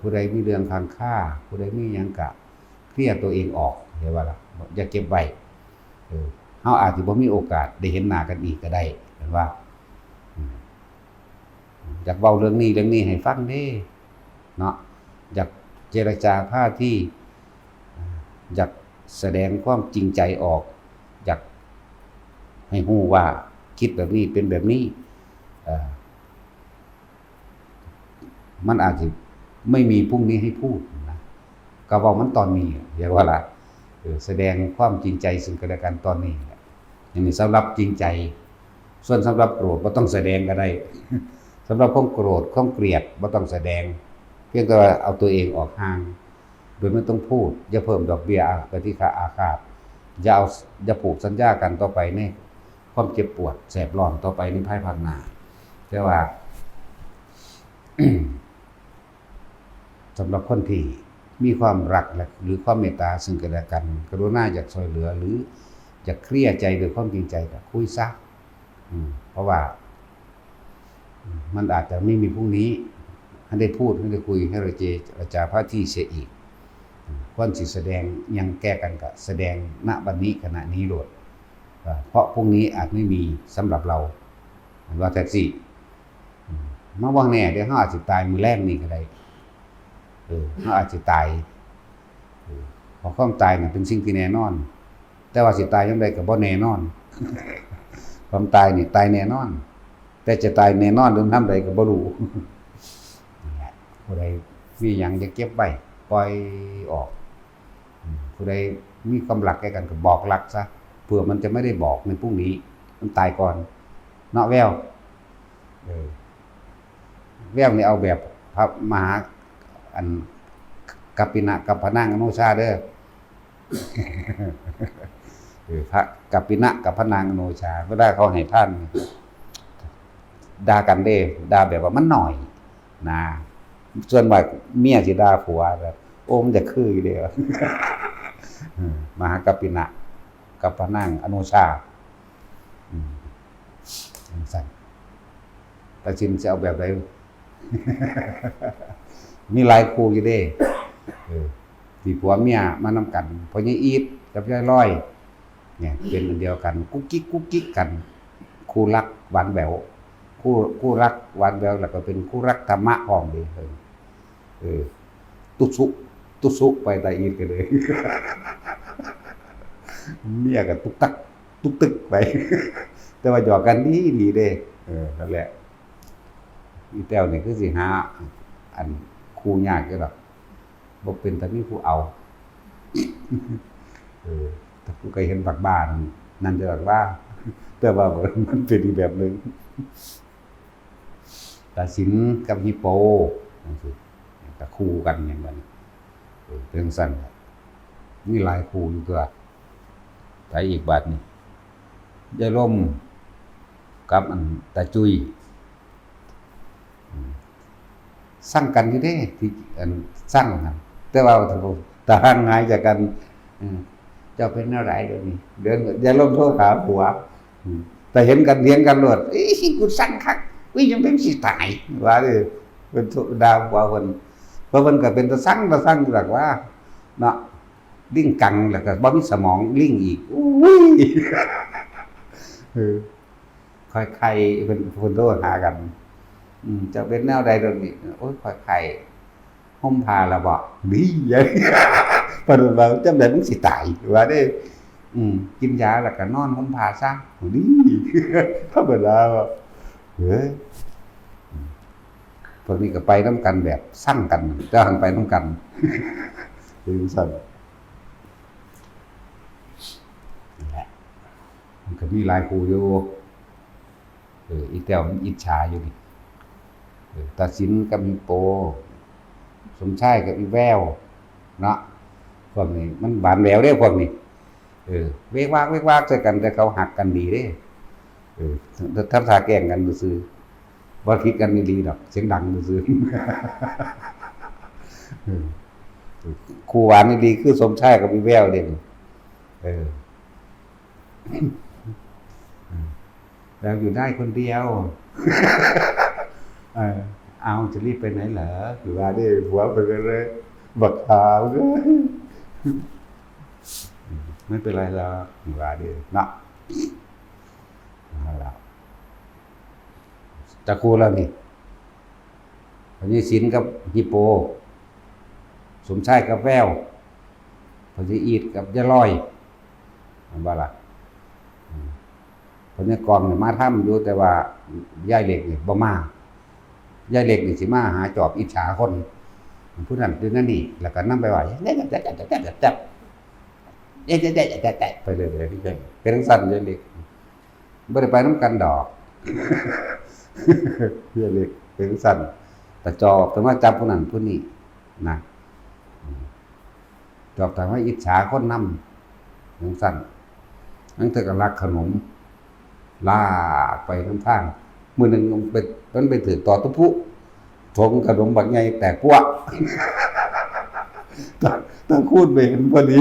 ผู้ใดมีเรื่องค้างคาผู้ใดมีหยังก็เคลียร์ตัวเองออกเห็นบ่ล่ะอย่าเก็บไว้เฮาอาจสิบ่มีโอกาสได้เห็นหน้ากันอีกก็ได้เห็นว่าอยากเว้าเรื่องนี้ให้ฟังเด้เนาะอยากเจรจาพาที่อยากแสดงความจริงใจออกอยากให้ฮู้ว่าคิดแบบนี้เป็นแบบนี้มันอาจจะไม่มีพรุ่งนี้ให้พูดนะก็เว้ามันตอนนี้เรียกว่าล่ะแสดงความจริงใจซึ่งกันและกันตอนนี้อย่างนี้สำหรับจริงใจส่วนสำหรับโกรธบ่ต้องแสดงก็ได้สำหรับความโกรธความเกลียดบ่ต้องแสดงเพียงแต่ว่าเอาตัวเองออกห่างโดยไม่ต้องพูดอย่าเพิ่มดอกเบี้ยปฏิฆาอาฆาตอย่าผูกสัญญากันต่อไปในความเจ็บปวดแสบร้อนต่อไปในภายภาคหน้าแต่ว่า สำหรับคนที่มีความรักหรือความเมตตาซึ่งกันและกันกรุณาอยากช่วยเหลือหรืออยากเคลียร์ใจด้วยความจริงใจก็คุยซะเพราะว่ามันอาจจะไม่มีพรุ่งนี้ให้ได้พูดให้ได้คุยให้เราเจรจาพาที่เสียอีกควรสิแสดงยังแก้กันก็แสดงณบัดนี้ขณะนี้โลดเพราะพรุ่งนี้อาจไม่มีสำหรับเราว่าแท็กซี่มาว่างแน่เดี๋ยวเฮาอาจสิตายมื้อแรกนี่ก็ได้เฮาอาจสิตายเพราะความตายน่ะเป็นสิ่งที่แน่นอนแต่ว่าสิตายยามใดก็บ่แน่นอนความตายนี่ตายแน่นอนแต่จะตายแน่นอนหรือยามใดก็บ่รู้ผู้ใดมีหยังจะเก็บไว้ปล่อยออกผู้ใดมีความรักแก่กันก็บอกรักซะเพื่อมันจะไม่ได้บอกในพรุ่งนี้มันตายก่อนเนาะแวว เออแววนี่เอาแบบพระมหาอันกัปปินะกัปพนังอนุชาเด้อพระกัปปินะกัปพนังอนุชาเวลาเขาให้ท่านด่ากันเด้ด่าแบบว่ามันหน่อยนะส่วนมากเมียสิด่าผัวแบบโอ้มันจะคืออยู่เด้อมหากัปปินะกัปพนังอนุชาสั่นตัดสินจะเอาแบบไหน มีหลายครูอยู่เด้ที่ผัวเมียมานำกันพ่อใหญ่อีทกับยายร้อยเนี่ยเป็นอันเดียวกันกุ๊กกิ๊กกันคู่รักหวานแหววคู่รักหวานแหววแล้วก็เป็นคู่รักธรรมะพร้อมเด้ตุสุไปตาอีทกันเลย เมียก็ตุกตักตุกตึกไป แต่ว่าหยอกกันดีเด้นั่นแหละอีแต้วนี่คือสิหาอันคู่ยากอยู่ดอกบ่เป็นแต่มีผู้เอาถ้าผู้เคยเห็นบักบ้านนั่นจะบักบ้าแต่ว่ามันเป็นอีกแบบนึงตาสินกับฮิปโปจังซี่ก็คู่กันอย่างนั้นเป็นซั่นมีหลายคู่อยู่ตัวไปอีกบัดนี้ยายล่มกับอันตาจุยสั่งกันอยู่เด้ที่อันสั่งกันแต่ว่าถ้าห่างหายจากกันเจ้าเป็นอะไรเดี๋ยวนี้เดินอย่าลงโทษหาผัวแต่เห็นกันเถียงกันโลดกูสั่งคักยังเป็นสิตายว่าดิเป็นดาวกว่าเพิ่นเพราะเพิ่นก็เป็นตะสั่งหลักว่าเนาะลิงกังแล้วก็บ่มีสมองลิงอีกอุ้ยค่อยใครเพิ่นโทษหากันจะเป็นแนวใดเดี๋ยวนี้โอ้ยค่อยใครห่มผ้าละบ่ดีอย่างเพิ่นว่าจำได้มึงสิตายว่าเด้กินยาแล้วก็นอนห่มผ้าซะดีธรรมดาบ่เฮ้ยพวกนี้ก็ไปนำกันแบบสั่งกันจ้างไปนำกันคือซั่นมันก็มีหลายคู่อยู่อีแต้วมันอิจฉาอยู่นี่ตาสินกับมีโปสมชายกับอีแววเนาะพวกนี้มันบานแหววเด้พวกนี้เวกวากใส่กันแต่เขาหักกันดีเด้ทำท่าแกล้งกันซื่อบ่คิดกันดีดอกเสียงดังซื่อคู่หวานนี่ดีคือสมชายกับอีแววเด้แล้วอยู่ได้คนเดียวเอาจะรีบไปไหนเหรอหรือว่าได้หัวไปเลยบักขาวเลยไม่เป็นไรหรอกหรือว่าได้เนาะแล้วตะคูแล้วนี่พญศิลกับฮิปโปสมชายกับแววพญอีทกับยะลอยว่าล่ะพญกองเนี่ยมาทำอยู่แต่ว่าย่ายเหล็กนี่บ่มายายเหล็กนี่สิมาหาจอบอิจฉาคนผู้นั้นคือนั่นนี่แล้วก็นำไปว่าจับไปเลยเป็นทั้งสั้นยายเหล็กบ่ได้ไปนำกันดอกยายเหล็กเป็นทั้งสั้นแต่จอบแต่ว่าจับผู้นั้นผู้นี้นะจอบแต่ว่าอิจฉาคนนำทั้งสั้นนั่นเธอก็รักขนมลากไปทั้งทางมือหนึ่งมันไปถือต่อตุพุทงขนมบักไงแตกพวกต้องคูดไปเห็นพอดี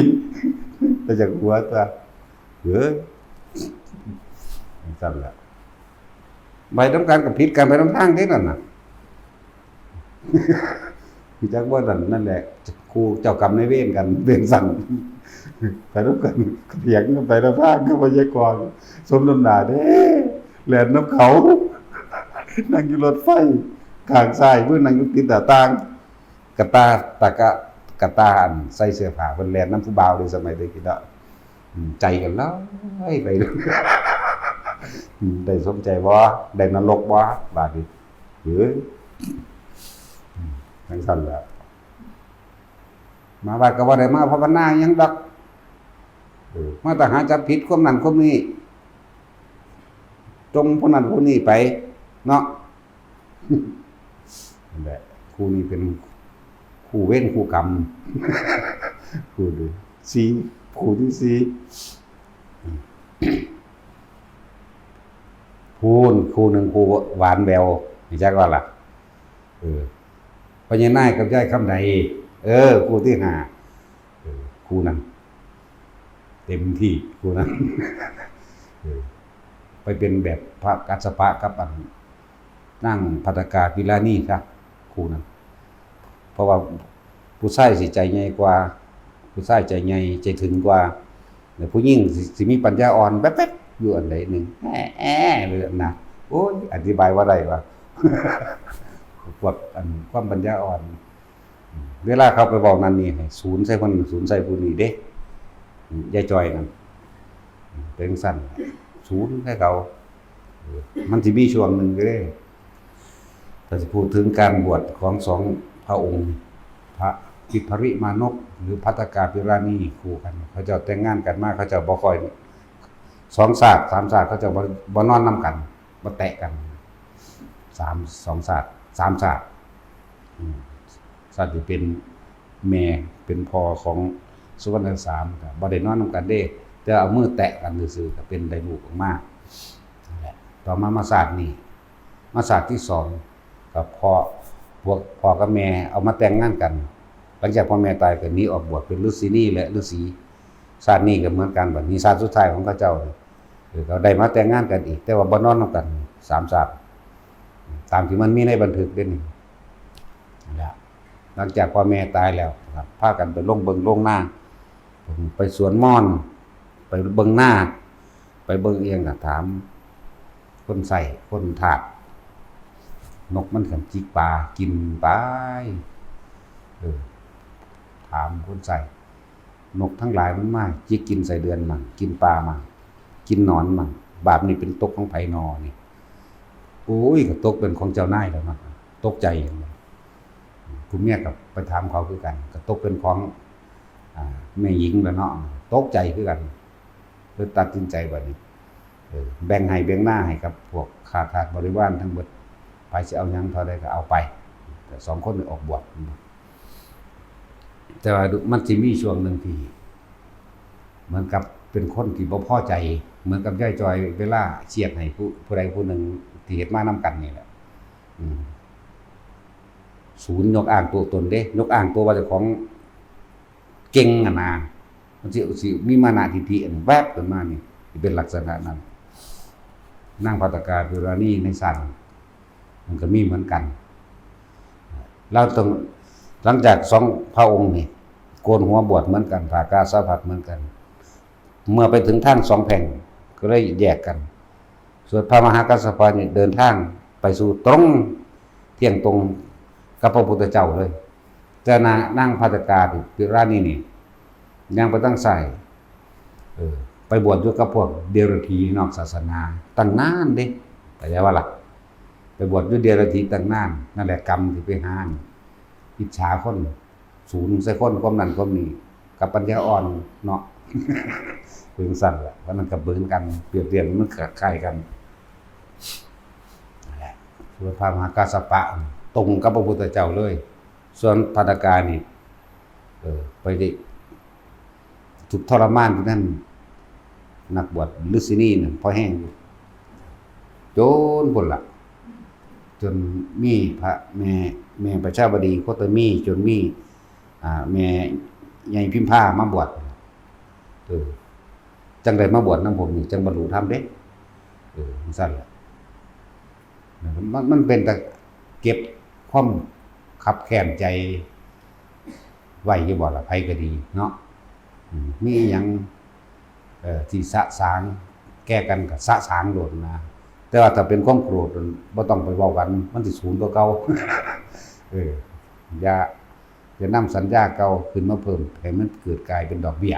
แต่จากหัวตัวเฮ้ยจำแล้วใบน้ำการกับพิษกันไปน้ำทางที่นั่นน่ะพี่จักว่านั่นแหละครูเจ้ากรรมนายเวรกันเวียนสั่งไปน้ำกันเถียงกันไปน้ำทางก็พยากรณ์สมน้ำหนาเด้แหลมน้ำเขานั่งอยู่รถไฟข้างซ้ายเพื่อนนั่งอยู่ติดต่างกระตาตะกระตาอันใส่เสื้อผ้าเพิ่นแลนน้ำผู้บ่าวในสมัยเด็กๆเนาะใจกันแล้วไปดูได้สมใจบ่ได้นรกบ่บาดนี้เฮ้ยจังซั่นแหละมาว่าก็บ่ได้มาภาวนาหยังดอกมาแต่หาจับผิดความนั้นความนี้จงผู้นั้นผู้นี้ไปเนาะ นั่นแหละครูนี่เป็นครูเว้นครูกรรมครูดูซีครูที่ซีครูหนึ่งครูหวานแววนี่จักว่าล่ะพญานาคกับยายคำใดครูที่5ครูนั้นเต็มที่ครูนั้นไปเป็นแบบพระกัสสปะกับนั่งภัตตกาพิลานี่ครับครูนั้นเพราะว่าผู้ชายสิใจใหญ่กว่าผู้ชายใจใหญ่ใจถึงกว่าแต่ผู้หญิงสิมีปัญญาอ่อนแป๊บๆอยู่อันใดนึงเลยนะโอ้ยอธิบายว่าได้ว่าพวกความปัญญาอ่อนเวลาเขาไปบอกนั่นนี่ให้ศูนย์ใส่คนศูนย์ใส่ผู้นี้เด้ยายจอยนั่นเป็นสั้นศูนย์ให้เขามันสิมีช่วงหนึ่งก็ได้ถ้าจะพูดถึงการบวชของ2 พระองค์พระกิพริมานพหรือภัตตกาภิราณีคู่กันเขาเจ้าแต่งงานกันมากเขาเจ้าบ่ค่อย2 ศาสตร์3 ศาสตร์เขาเจ้าบ่นอนนำกันบ่แตะกัน2 ศาสตร์3 ศาสตร์ศาสตร์ที่เป็นแม่เป็นพ่อของสุวรรณสามก็บ่ได้นอนนำกันเด้แต่เอามือแตะกันซื่อๆก็เป็นได้ลูกออกมานั่นแหละต่อมาศาสตร์นี้มาศาสตร์ที่2กับพ่อกับแม่เอามาแต่งงานกันหลังจากพ่อแม่ตายก็หนีออกบวชเป็นฤาษีนี่และฤาษีศาสตร์นี้ก็เหมือนกันบัดนี้ศาสตร์สุดท้ายของเขาเจ้าเขาได้มาแต่งงานกันอีกแต่ว่าบ่นอนนำกัน3 ศาสตร์ตามที่มันมีในบันทึกเด้นี่นะหลังจากพ่อแม่ตายแล้วครับพากันไปลงเบิ่งลงหน้าไปสวนม่อนไปเบิ่งหน้าไปเบิ่งเอียงก็ถามคนใส่คนถาดนกมันกันจิกปลากินไปถามคนใส่นกทั้งหลายมันมาจิกกินใส่เดือนมั่งกินปลามั่งกินหนอนมั่งบาปนี่เป็นตกของไผนอนี่โอ้ยก็ตกเป็นของเจ้านายแล้วนะตกใจอย่างนี้คุณเมียกับไปถามเขาคือกันก็ตกเป็นของแม่หญิงแล้วเนาะตกใจคือกันเลยตัดสินใจแบบนี้แบ่งให้แบ่งหน้าให้กับพวกข้าทาสบริวารทั้งหมดไปสิเอาหยังเท่าใดก็เอาไปแต่2 คนออกบวชแต่ว่ามันสิมีช่วงนึงที่เหมือนกับเป็นคนที่บ่พอใจเหมือนกับย่ายจอยเวลาเชียดให้ผู้ใดผู้หนึ่งที่เฮ็ดมานำกันนี่แหละศูนย์ยกอ้างตัวตนเด้ยกอ้างตัวว่าเจ้าของเก่งนะมันสิมีมานะทิฏฐิแวบขึ้นมานี่สิเป็นลักษณะนั้นนางภัตตกาภิราณีในสั่นมันก็มีเหมือนกันเราต้องหลังจาก2 พระองค์นี่โกนหัวบวชเหมือนกันผ่ากาสาวพัดเหมือนกันเมื่อไปถึงทาง2 แผ่งก็เลยแยกกันส่วนพระมหากัสสปะนี่เดินทางไปสู่ตรงเที่ยงตรงกับพระพุทธเจ้าเลยแต่นางภัตตกาภิราณีนี่ยังไปตั้งใส่ไปบวชอยู่กับพวกเดรัจฉีนอกศาสนาตั้งนานเด้เข้าใจว่าล่ะไปบวชอยู่เดรัจฉีตั้งนานนั่นแหละกรรมที่ไปหาอิจฉาคนศูนย์ใส่คนความนั้นความนี้กับปัญญาอ่อนเนาะเพิ่งสั่นแหละว่ามันกับเบิ่งกันเปรียบเทียบมันคล้ายกันนั่นแหละส่วนพระมหากัสสปะตรงกับพระพุทธเจ้าเลยส่วนภัตตกานี่ไปได้ถูกทรมานที่นั่นนักบวชฤาษีนี่พอแห้งจนพุ่นล่ะจนมีพระแม่ประชาบดีโคตมีจนมีแม่ใหญ่พิมพามาบวชจังได๋มาบวชนำผมนี่จังบรรลุธรรมเด้ซั่นล่ะมันเป็นแต่เก็บความคับแค้นใจไว้อยู่บ่ล่ะไผก็ดีเนาะมีหยังที่สะสางแก้กันก็สะสางโดดนะแต่ว่าถ้าเป็นความโกรธบ่ต้องไปเว้ากันมันสิสูญกว่าเก่าอย่านำสัญญาเก่าขึ้นมาเพิ่มให้มันเกิดกลายเป็นดอกเบี้ย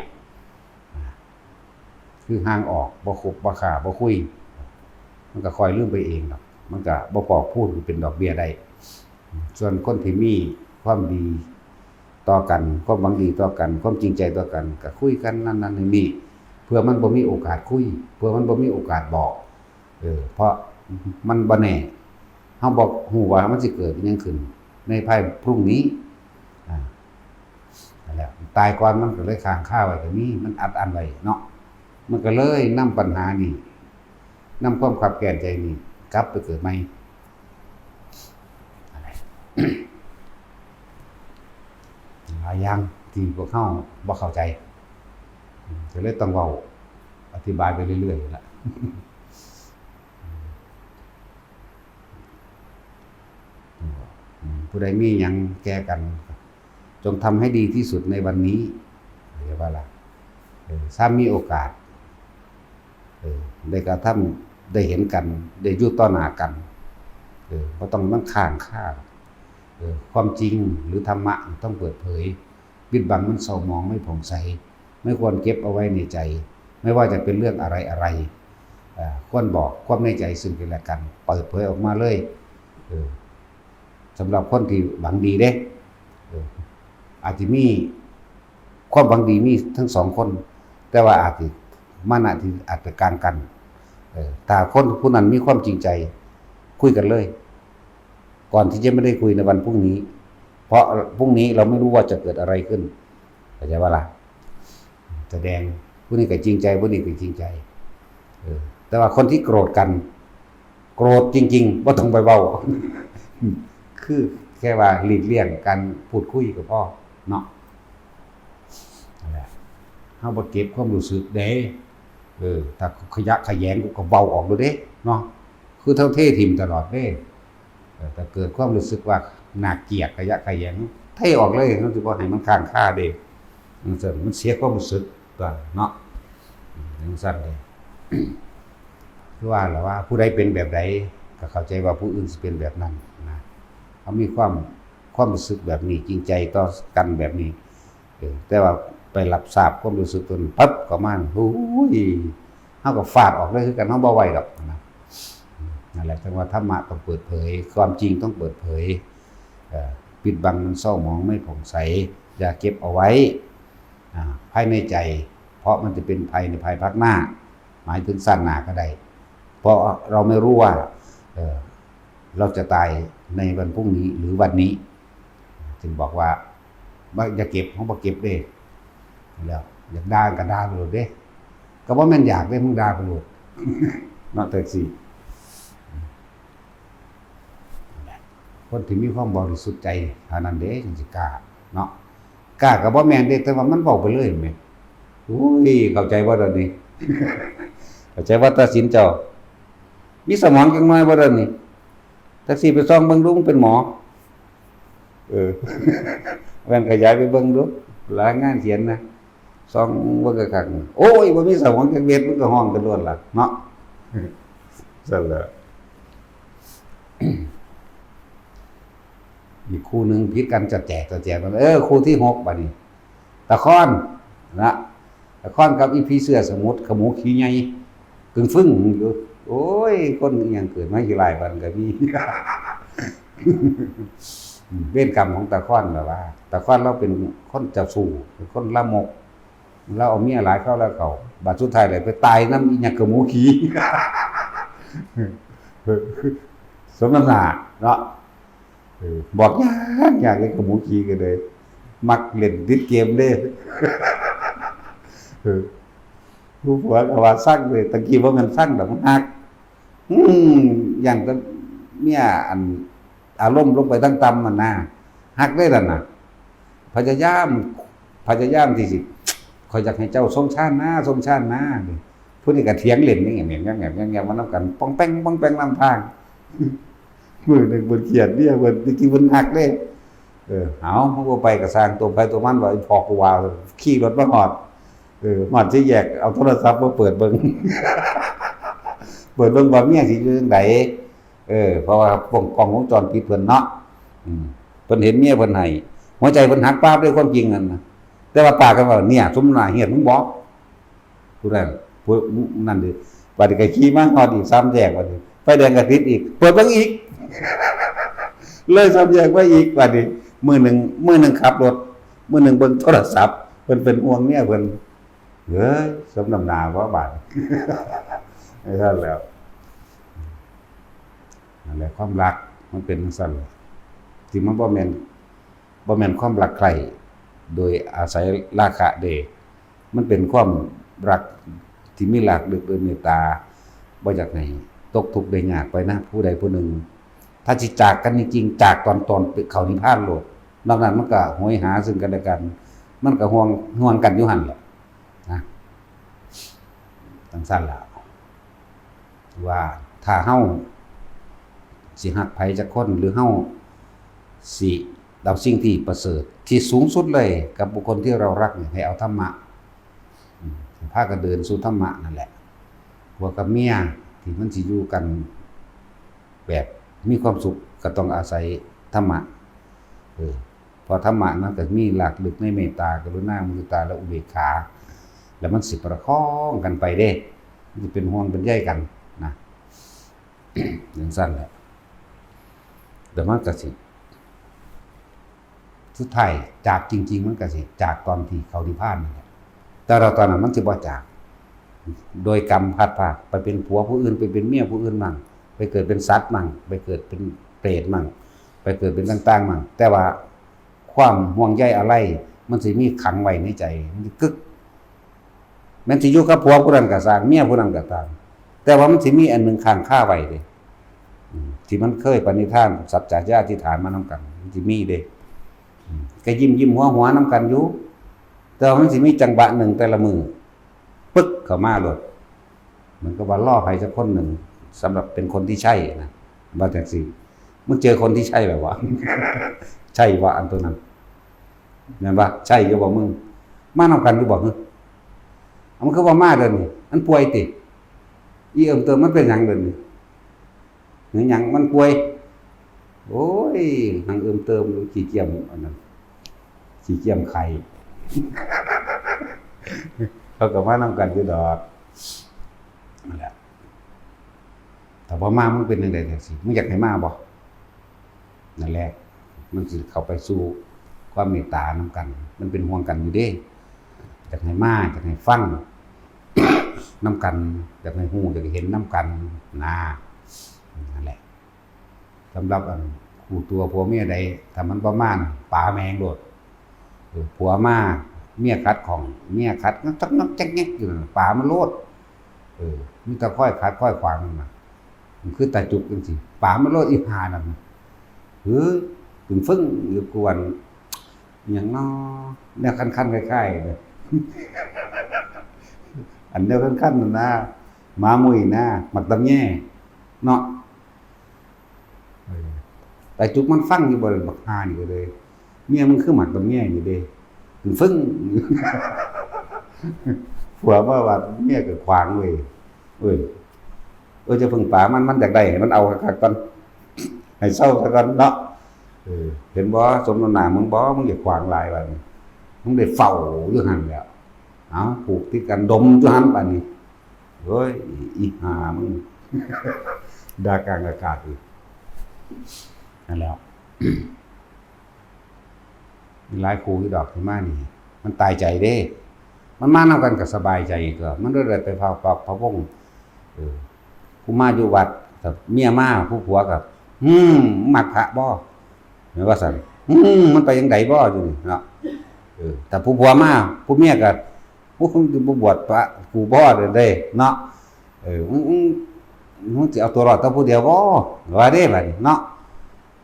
คือห่างออกบ่คบบ่ค้าบ่คุยมันก็ค่อยลืมไปเองดอกมันก็บ่พอพูดเป็นดอกเบี้ยได้ส่วนคนที่มีความดีต่อกันความหวังดีต่อกันความจริงใจต่อกันก็คุยกันนั่นๆนี่เพื่อมันบ่มีโอกาสคุยเพื่อมันบ่มีโอกาสบอกเพราะมันบ่แน่ เฮาบอกฮู้ว่ามันสิเกิดอิหยังขึ้นในภายพรุ่งนี้นั่นแหละตายก่อนมันก็เลยค้างคาไว้ก็มีมันอัดอั้นไว้เนาะมันก็เลยนำปัญหานี่นำความขับแค้นใจนี่กลับไปเกิดใหม่อะไรหลายอย่างที่พวกเฮาบ่เข้าใจก็เลยต้องเว้าอธิบายไปเรื่อยๆล่ะผู้ใดมีหยังแก้กันจงทำให้ดีที่สุดในวันนี้เรียกว่าล่ะถ้ามีโอกาสได้กระทำได้เห็นกันได้อยู่ต่อหน้ากันบ่ต้องมันข้างคาความจริงหรือธรรมะต้องเปิดเผยปิดบังมันเศร้าหมองไม่ผ่องใสไม่ควรเก็บเอาไว้ในใจไม่ว่าจะเป็นเรื่องอะไรควรบอกความในใจซึ่งกันและกันเปิดเผยออกมาเลยสำหรับคนที่หวังดีเด้อาจจะมีความหวังดีมีทั้งสองคนแต่ว่าอาจจะการกันถ้าคนผู้นั้นมีความจริงใจคุยกันเลยก่อนที่จะไม่ได้คุยในวันพรุ่งนี้เพราะพรุ่งนี้เราไม่รู้ว่าจะเกิดอะไรขึ้นเข้าใจว่าล่ะแสดงผู้นี้ก็จริงใจผู้นี้ก็จริงใจแต่ว่าคนที่โกรธกันโกรธจริงๆบ่ต้องไปเว้าคือแค่ว่าหลีกเลี่ยงการพูดคุยกับพ่อเนาะนั่นแหละเฮาบ่เก็บความรู้สึกเด้ถ้าขยะแขยงก็เบาออกดูเด้เนาะคือเท่าเทถิ่มตลอดเด้แต่เกิดความรู้สึกว่าน่าเกลียดขยะแขยงเทออกเลยมันสิบ่ให้มันค้างคาเด้มันเสียความรู้สึกตัวเนาะจังซั่นเด้คือว่าล่ะว่าผู้ใดเป็นแบบใดก็เข้าใจว่าผู้อื่นสิเป็นแบบนั้นนะเขามีความรู้สึกแบบนี้จริงใจต่อกันแบบนี้แต่ว่าไปรับทราบความรู้สึกตนปั๊บก็มันโอ้ยเฮาก็ฟาดออกเลยคือกันเฮาบ่ไหวดอกนะนั่นแหละจังว่าธรรมะต้องเปิดเผยความจริงต้องเปิดเผยปิดบังมันเศร้าหมองไม่ผ่องใสอย่าเก็บเอาไว้ภายในใจเพราะมันจะเป็นภัยในภายภาคหน้าหมายถึงสั้นหน้าก็ได้เพราะเราไม่รู้ว่าเราจะตายในวันพรุ่งนี้หรือวันนี้จึงบอกว่าอย่าเก็บเฮาบ่เก็บเด้แล้วอยากด่าก็ด่าไปโลดเด้ก็บ่แม่นอยากเด้มึงด่าไปโลดเนาะแต่สิคนที่มีความบริสุทธิ์ใจเท่านั้นเด้จึงสิกล้าเนาะกล้าก็บ่แม่นเด้แต่ว่ามันเว้าไปเลยแม่อุ้ยเข้าใจบ่ดอกนี้เข้าใจว่าตัดสินเจ้ามีสมองจังน้อยบ่ดอกนี้ถ้าสิไปซ่องเบิ่งดูมึงเป็นหมอแม่นขยายไปเบิ่งดูหลายงานเขียนนะซ่องเบิ่งคักๆโอ้ยบ่มีสมองจักเม็ดมันก็ฮ้องกันล้วนล่ะเนาะซั่นแหละอีกคู่หนึ่งพิษกันจะแจกมันคู่ที่6บัดนี้ตะคอนนะตะคอนกับอีพีเสื้อสมุทรขมูขี้ใหญ่กึ่งฟึ่งอยู่โอ้ยคนอีหยังเกิดมากี่หลายวันก็มีเวรกรรมของตะคอนแบบว่าตะคอนเราเป็นคนเจ้าสู้เป็นคนละมกเราเอาเมียหลายเข้าแล้วเขาบัดสุดท้ายเลยไปตายน้ำอีหยังขมูขี้สมน้ำหน้าเนาะบอกอยากเล่นขมูขี้กันเลยมักเล่นดิสเกมเด้ผู้ผัวก็ว่าสร้างเลยตะกี้ว่ามันสร้างดอกมันฮักอย่างก็เนี่ยอันอารมณ์ลงไปตั้งต่ำมันน่ะฮักได้ล่ะน่ะพยายามที่สิขอยอยากให้เจ้าทรงชาตินะผู้นี้ก็เถียงเล่นนี่แง่ๆมันนำกันป้องแป้งนำทางมื้อนึงเพิ่นเขียนเนี่ยเพิ่นตะกี้เพิ่นฮักเด้เอาเฮาบ่ไปก็สร้างตัวไปตัวมันว่าพอกว่าขี่รถมาฮอดฮอดสิแยกเอาโทรศัพท์มาเปิดเบิ่งว่าเมียสิอยู่จังไดเพราะว่าป้องกล้องวงจรปิดเพิ่นเนาะเพิ่นเห็นเมียเพิ่นให้หัวใจเพิ่นหักป๊าบด้วยความจริงนั่นน่ะแต่ว่าปากกันว่าเนี่ยสมหน้าเฮียดมึงบอกผู้นั้นดิบัดนี้ก็ขี่มาฮอดอีก3แยกบัดนี้ไฟแดงก็ติดอีกเปิดเบิ่งอีกเลย3แยกไว้อีกบัดนี้มื้อนึงขับรถมื้อนึงเบิ่งโทรศัพท์เพิ่นเป็นห่วงเมียเพิ่นเฮ้ยสมน้ำหน้าบ่บาดนั่นแหละความรัก มันเป็นจังซั่นที่มันบ่แม่นความรักใคร่โดยอาศัยราคะเดมันเป็นความรักที่มีหลากลึกโดยเมตตาบ่อยากให้ตกทุกข์ได้ยากไปนะผู้ใดผู้หนึ่งถ้าสิจากกันจริงๆจากตอนเข้านิพพานโลดนอกนั้นมันก็โหยหาซึ่งกันและกันมันก็ห่วงกันอยู่หั่นแหละนะจังซั่นล่ะว่าถ้าเฮาสิฮักไผจักคนหรือเฮาสิเอาสิ่งที่ประเสริฐที่สูงสุดเลยกับบุคคลที่เรารักเนี่ยให้เอาธรรมะพากันเดินสู่ธรรมะนั่นแหละผัวกับเมียที่มันสิอยู่กันแบบมีความสุขก็ต้องอาศัยธรรมะพอธรรมะนั้นก็มีหลักลึกในเมตตากรุณามุทิตาและอุเบกขาแล้วมันสิประคองกันไปเด้มันสิเป็นห่วงเป็นใยกันนะอย่างสั้นแหละแต่มันก็สิสุดท้ายจากจริงๆมันก็สิจากตอนที่เขานิพพานนั่นแหละแต่เราตอนนั้นมันสิบ่จากโดยกรรมพัดพาไปเป็นผัวผู้อื่นไปเป็นเมียผู้อื่นมั่งไปเกิดเป็นสัตว์มั่งไปเกิดเป็นเปรตมั่งไปเกิดเป็นต่างๆมั่งแต่ว่าความห่วงใยอะไรมันสิมีขังไว้ในใจมันสิกึกมันสิอยู่กับผัวผู้นั้นก็สร้างเมียผู้นั้นก็ตามแต่ว่ามันสิมีอันนึงค้างคาไว้เด้ที่มันเคยปณิธานสัจจะญาติฐานมานำกันมันสิมีเด้ก็ยิ้มหัวๆนำกันอยู่แต่มันสิมีจังหวะหนึ่งแต่ละมือปึ๊กเข้ามาโลดมันก็ว่าล่อใครสักคนหนึ่งสำหรับเป็นคนที่ใช่นะว่าจังซี่มึงเจอคนที่ใช่แบบว่า ใช่ว่าอันตัวนั้นแม่นบ่ใช่อยู่บ่มึงมานำกันอยู่บ่ฮึมันคือว่ามาเด้อนี่มันป่วยติอีเติมมันเป็นหยังเด้อนี่หรือหยังมันป่วยโอ้ยหังเติมขี้เกียจอันนั้นขี้เกียจไข่ เขาก็มานำกันอยู่ดอกนั่นแหละแต่พอมามึงเป็นจังได๋จังซี่มึงอยากให้มาบ่นั่นแหละมันสิเข้าไปสู่ความเมตตานำกันมันเป็นห่วงกันอยู่เด้อยากให้มาอยากให้ฟัง นำกันอยากให้ฮู้อยากให้เห็นนำกันนะนั่นแหละสำหรับคู่ตัวผัวเมียใดถ้ามันบ่มาป่าแมงโลดผัวมาเมียคัดของเมียคัดนักแจ๊กแงกอยู่ป่ามันโลดมีแต่ค่อยคัดค่อยขวางมันมันคือตาจุกจังซี่ป่ามันโลดอีหานั่นตึงฟึ่งอยู่กวนหยังน้อแนวคันๆคล้ายๆเลย อันเดียวคันๆนั่นนะหมามุ้ยนะหมักตำแย่เนาะแต่จุกมันฟังอยู่บ่บักหานี่ก็เลยเมียมึงคือหมักตำแย่อยู่เด้ถึงฟึ่ง ผัวว่าเมียก็ขวางเว้ยจะพึ่งป่ามันอยากได้ให้มันเอาคักๆก่อนให้เศร้าซะก่อนเนาะเห็นบ่สมน้ำหน้ามึงบ่มึงอย่าขวางหลายว่ามึงได้เฝ้าอยู่หั่นแล้วเอาผูกติดกันดมอยู่หั่นบัดนี้เฮ้ยอีห่ามึง ด่ากลางอากาศอีกนั่นแล้ว มีหลายครูที่ดอกที่มานี่มันตายใจเด้มันมานำกันก็สบายใจก็มันเรื่อยๆไปพะวงผู้มาอยู่วัดกับเมียมาผู้ผัวกับมักพระบ่แม่นว่าซั่นมันไปจังไดบ่อยู่นี่เนาะแต่ผู้ผัวมาผู้เมียก็ผู้คงสิบ่บวชพระกูบ่เด้เนาะมึงสิเอาตัวรอดแต่ผู้เดียวบ่ว่าเด้บัดนี้เนาะ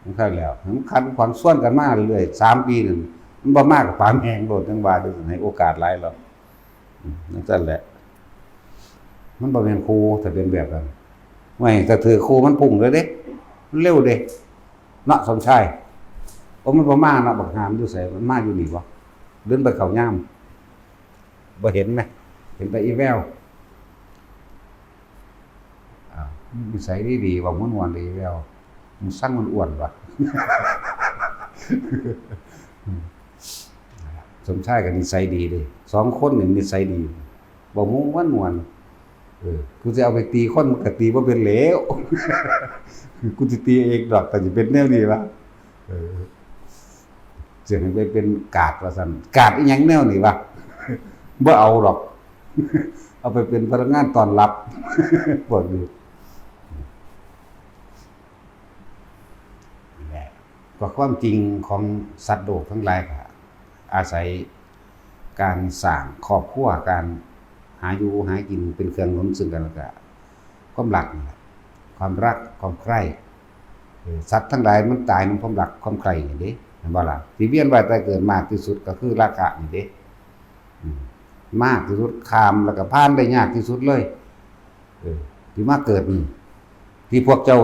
มันคันแล้วมันคันขวางส่วนกันมาเรื่อยๆ3ปีนึงมันบ่มากกับปามแหงโดดจังว่าด้วยให้โอกาสหลายแล้วนั่นซั่นแหละมันบ่แม่นครูถ้าเป็นแบบนั้นไม่ถ้าถือครูมันพุ่งเลยเด้มันเร็วเด้เนาะสมชายมันบ่มาเนาะบักหามอยู่ไสมันมาอยู่นี่บ่เดินไปเข้าย่ามบ่เห็นมั้ยเห็นแต่อีแววนิสัยดีๆว่าม่วนๆเลยอีแววมันสั่งมันอ้วนว่ะ สมชายก็นิสัยดีเด้2คนนี่นิสัยดีบ่ม่วนกูจะเอาไปตีคนมันก็ตีบ่เป็นแล้ว กูสิตีเองดอกแต่สิเป็นแนวนี้วะสิให้ไปเป็นกาดว่าซั่นกาดอีหยังแนวนี้วะ บ่เอาดอก เอาไปเป็นพนักงานต้อนรับ พวกนี้ ก็ความจริงของสัตว์โลกทั้งหลายก็อาศัยการสร้างครอบครัวการหาอยู่หากินเป็นเครื่องหนุนซึ่งกันและกันความรักนี่แหละความรักความใคร่สัตว์ทั้งหลายมันตายในความรักความใคร่นี่เด้เห็นบ่ล่ะที่เวียนว่ายตายเกิดมากที่สุดก็คือราคะนี่เด้มากที่สุดข้ามแล้วก็ผ่านได้ยากที่สุดเลยที่มาเกิดนี่ที่พวกเจ้า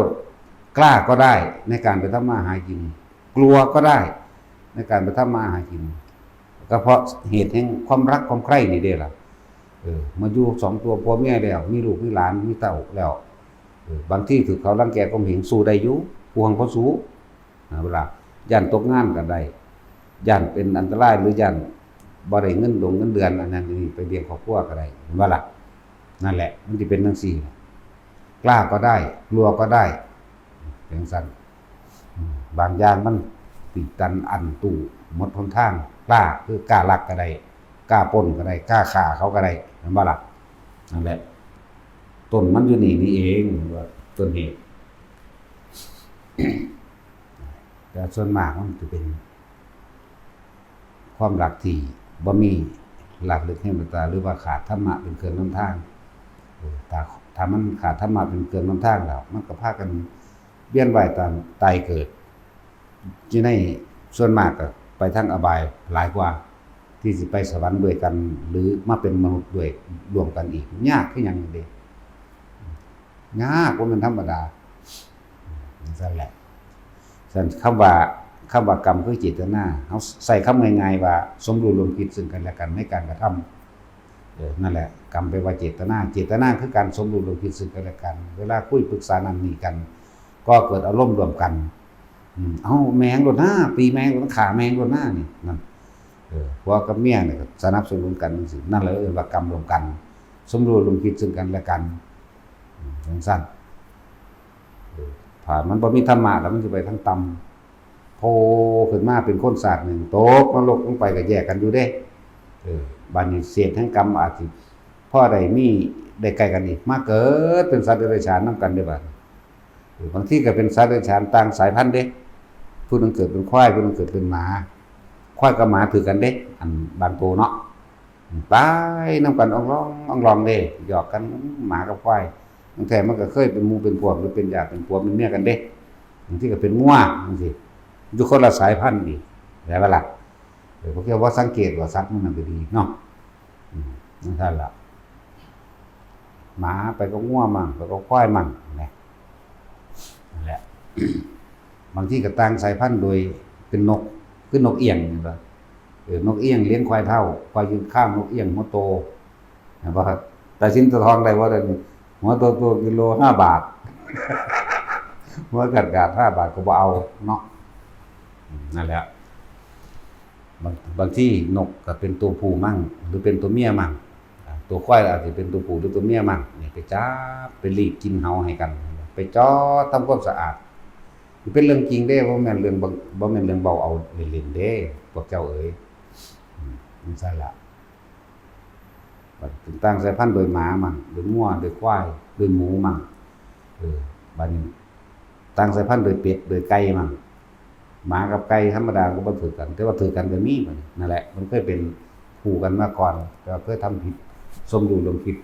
กล้าก็ได้ในการไปทำมาหากินกลัวก็ได้ในการไปทำมาหากินก็เพราะเหตุแห่งความรักความใคร่นี่เด้ล่ะมาอยู่สองตัวพ่อแม่แล้วมีลูกมีหลานมีเต้าแล้วบางที่ถือเขารังแกข่มเหงสู้ได้อยู่ผู้หังบ่สู้เวลาย่านตกงานก็ได้ย่านเป็นอันตรายหรือย่านบ่ได้เงินเดือนอันนั้นนี่ไปเลี้ยงครอบครัวก็ได้เห็นบ่ล่ะนั่นแหละมันสิเป็นจังซี่กล้าก็ได้กลัวก็ได้จังซั่นบางอย่างมันติดตันอันตู้หมดหนทางกล้าคือกล้ารักก็ได้กล้าปล้นก็ได้กล้าฆ่าเขาก็ได้เห็นบ่ล่ะนั่นแหละต้นมันอยู่นี่เองว่าต้นเหตุ แต่ส่วนมากมันจะเป็นความรักที่บ่มีหลักลึกแห่งเมตตาหรือว่าขาดธรรมะเป็นเครื่องนำทางถ้ามันขาดธรรมะเป็นเครื่องนำทางแล้วมันก็พากันเวียนว่ายตายเกิดที่ในส่วนมากก็ไปทางอบายหลายกว่าที่สิไปสวรรค์ด้วยกันหรือมาเป็นมนุษย์ด้วยรวมกันอีกยากคือหยังนี่เด้ยากว่ามันธรรมดานั่นแหละส่วนคำว่ากรรมคือเจตนาเฮาใส่คำง่ายๆว่าสมรู้ร่วมคิดซึ่งกันและกันในการกระทำนั่นแหละกรรมแปลว่าเจตนาคือการสมรู้ร่วมคิดซึ่งกันและกันเวลาคุยปรึกษานั่นนี่กันก็เกิดอารมณ์ร่วมกันเอาแมงโดนหน้าตีแมงโดนขาแมงโดนหน้านี่นั่นผัวกับเมียเนี่ยก็สนับสนุนกันจังซี่นั่นแหละว่ากรรมร่วมกันสมรู้ร่วมคิดซึ่งกันและกันจังซั่นผ่านมันบ่มีธรรมะแล้วมันสิไปทางต่ำโผล่ขึ้นมาเป็นคนศาสตร์หนึ่งตกนรกลงไปก็แยกกันอยู่เด้บัดนี้เศษแห่งกรรมอาจสิพอได้ใกล้กันอีกมาเกิดเป็นสัตว์เดรัจฉานนำกันได้บัดบางทีก็เป็นสัตว์เดรัจฉานต่างสายพันธุ์เด้ผู้นึงเกิดเป็นควายผู้นึงเกิดเป็นหมาควายกับหมาถือกันเด้อันบางโตเนาะตายนำกันอ่องร้องเด้หยอกกันหมากับควายบางแท้มันก็เคยเป็นหมู่เป็นพวกหรือเป็นญาติเป็นผัวเป็นเมียกันเด้บางทีก็เป็นงัวจังซี่อยู่คนละสายพันธุ์อีกแล้วล่ะพวกเรียกว่าสังเกตว่าสัตว์มันก็ดีเนาะนั่นท่านล่ะหมาไปก็งัวมั่งไปก็ควายมั่งนั่นแหละ บางทีก็ต่างสายพันธุ์โดยเป็นนกคือนกเอี้ยงนี่บ่นกเอี้ยงเลี้ยงควายเท่าควายยืนข้ามนกเอี้ยงหัวโตนะบ่แต่สินตะทองได้ว่าได้หัวโตกิโล5 บาท หัวกัด5 บาทก็บ่เอาเนาะนั่นแหละบางที่นกก็เป็นตัวผู้มั่งหรือเป็นตัวเมียมั่งตัวควายอาจจะเป็นตัวผู้หรือตัวเมียมั่งนี่ไปจับไปรีดกินเฮาให้กันไปจ่อทำความสะอาดเป็นเรื่องจริงเด้บ่แม่นเรื่องบ่แม่นเรื่องเบาเอาเล่นๆเด้พวกเจ้าเอ๋ยมันซั่นล่ะบัดต่างสายพันธุ์โดยหมามั่งโดยงัวโดยควายโดยหมูมั่งบัดนี้ต่างสายพันธุ์โดยเป็ดโดยไก่มั่งหมากับไก่ธรรมดาก็บ่ถือกันแต่ว่าถือกันก็มีบัดนี้นั่นแหละมันเคยเป็นคู่กันมาก่อนแต่เคยทำผิดสมรู้ร่วมคิด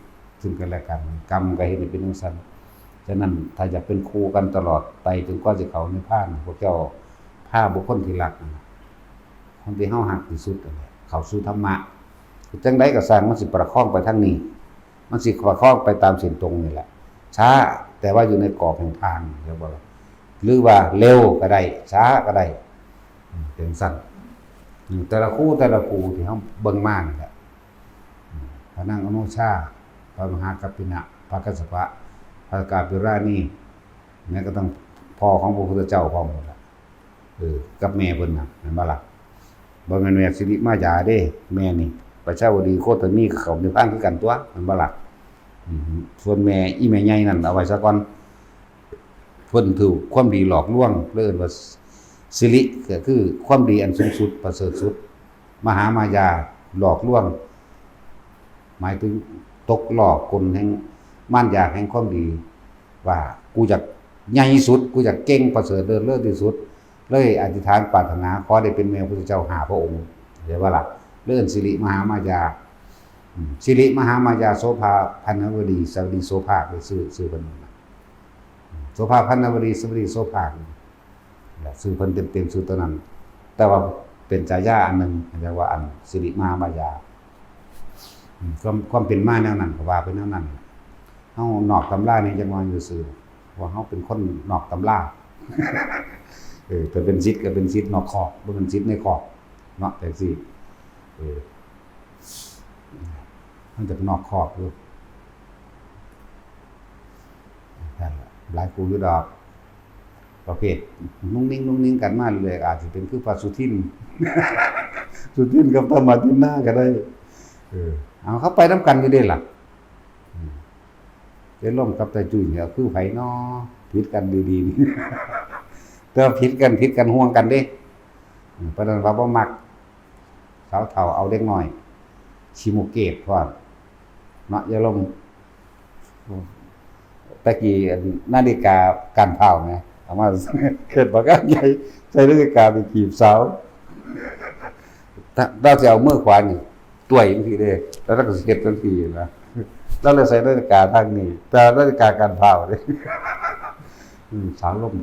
ซึ่งกันและกันกรรมก็เฮ็ดให้เป็นจังซั่นฉะนั้นถ้าอยากเป็นคู่กันตลอดไปจนกว่าสิเข้านิพพานพวกเจ้าพาบุคคลที่รักคนที่เฮารักที่สุดนั่นแหละเข้าสู่ธรรมะจังได๋ก็สร้างมันสิประคองไปทางนี้มันสิประคองไปตามเส้นตรงนี่แหละช้าแต่ว่าอยู่ในกรอบแห่งทางเรียกว่าหรือว่าเร็วก็ได้ช้าก็ได้เป็นสั้นแต่ละคู่ที่เฮาเบิ่งมานี่แหละพระนางอนุชาพระมหากัปปินะพระกัสสปะพระกาภิราณีแม้ก็ต้องพ่อของพระพุทธเจ้าพร้อมหมดล่ะกับแม่เพิ่นน่ะเห็นบ่ล่ะบ่แม่นแม่สิริมายาเด้แม่นี่ประชาวดีโคตมีเขานิพพานคือกันตัวเห็นบ่ล่ะส่วนแม่อีแม่ใหญ่นั่นเอาไว้ซะก่อนเพิ่นถูกความดีหลอกลวงเอิ้นว่าสิริก็คือความดีอันสูงสุดประเสริฐสุดมหามายาหลอกลวงหมายถึงตกหลอกคนแห่งม่านยาแห่งความดีว่ากูอยากใหญ่สุดกูอยากเก่งประเสริฐเลิศที่สุด เลยอธิษฐานปรารถนาขอได้เป็นแม่พระพุทธเจ้า5 พระองค์เดี๋ยวว่าล่ะเลื่อนสิริมหามายาสิริมหามายาโสภาพันนวดีสวัสดีโสภาคเลยชื่อเพิ่นโสภาพันนวดีสวัสดีโสภาคชื่อเพิ่นเต็มชื่อตัวนั้นแต่ว่าเป็นฉายาอันนึงเรียกว่าอันสิริมหามายาความเป็นมาแนวนั้นก็ว่าเป็นแนวนั้นเฮานอกตำรานี่จังว่าอยู่ซื่อว่าเฮาเป็นคนนอกตำราแต่เป็นศิษย์ก็เป็นศิษย์นอกขอบบ่เป็นศิษย์ในขอบเนาะจังซี่มันจะนอกขอบอยู่นั่นแหละหลายครูอยู่ดอกประเภทนุ่งนิ่งกันมาเลยอาจจะเป็นคือพระสุทินสุทินกับธรรมทินหน้าก็ได้เอาเข้าไปน้ำกันอยู่เด้ล่ะเจ้าล่มกับตาจุ้ยเนี่ยคือไผน้อผิดกันดีๆนี่แต่ผิดกันห่วงกันเด้ประเด็นว่าบ่มักสาวเฒ่าเอาเด็กน้อยชิโมเกตพร้อมเนาะอย่าล่มตะกี้นาฬิกาการเผาไงเอามาเกิดบ่กันใหญ่ใช้นาฬิกาไปจีบสาวเราจะเอามือขวานี่ต้วยจังซี่เด้แล้วเราก็สิเฮ็ดจังซี่นะเราเลยใส่นาฬิกาทางนี้แต่นาฬิกาการเผาเด้สาวล่ม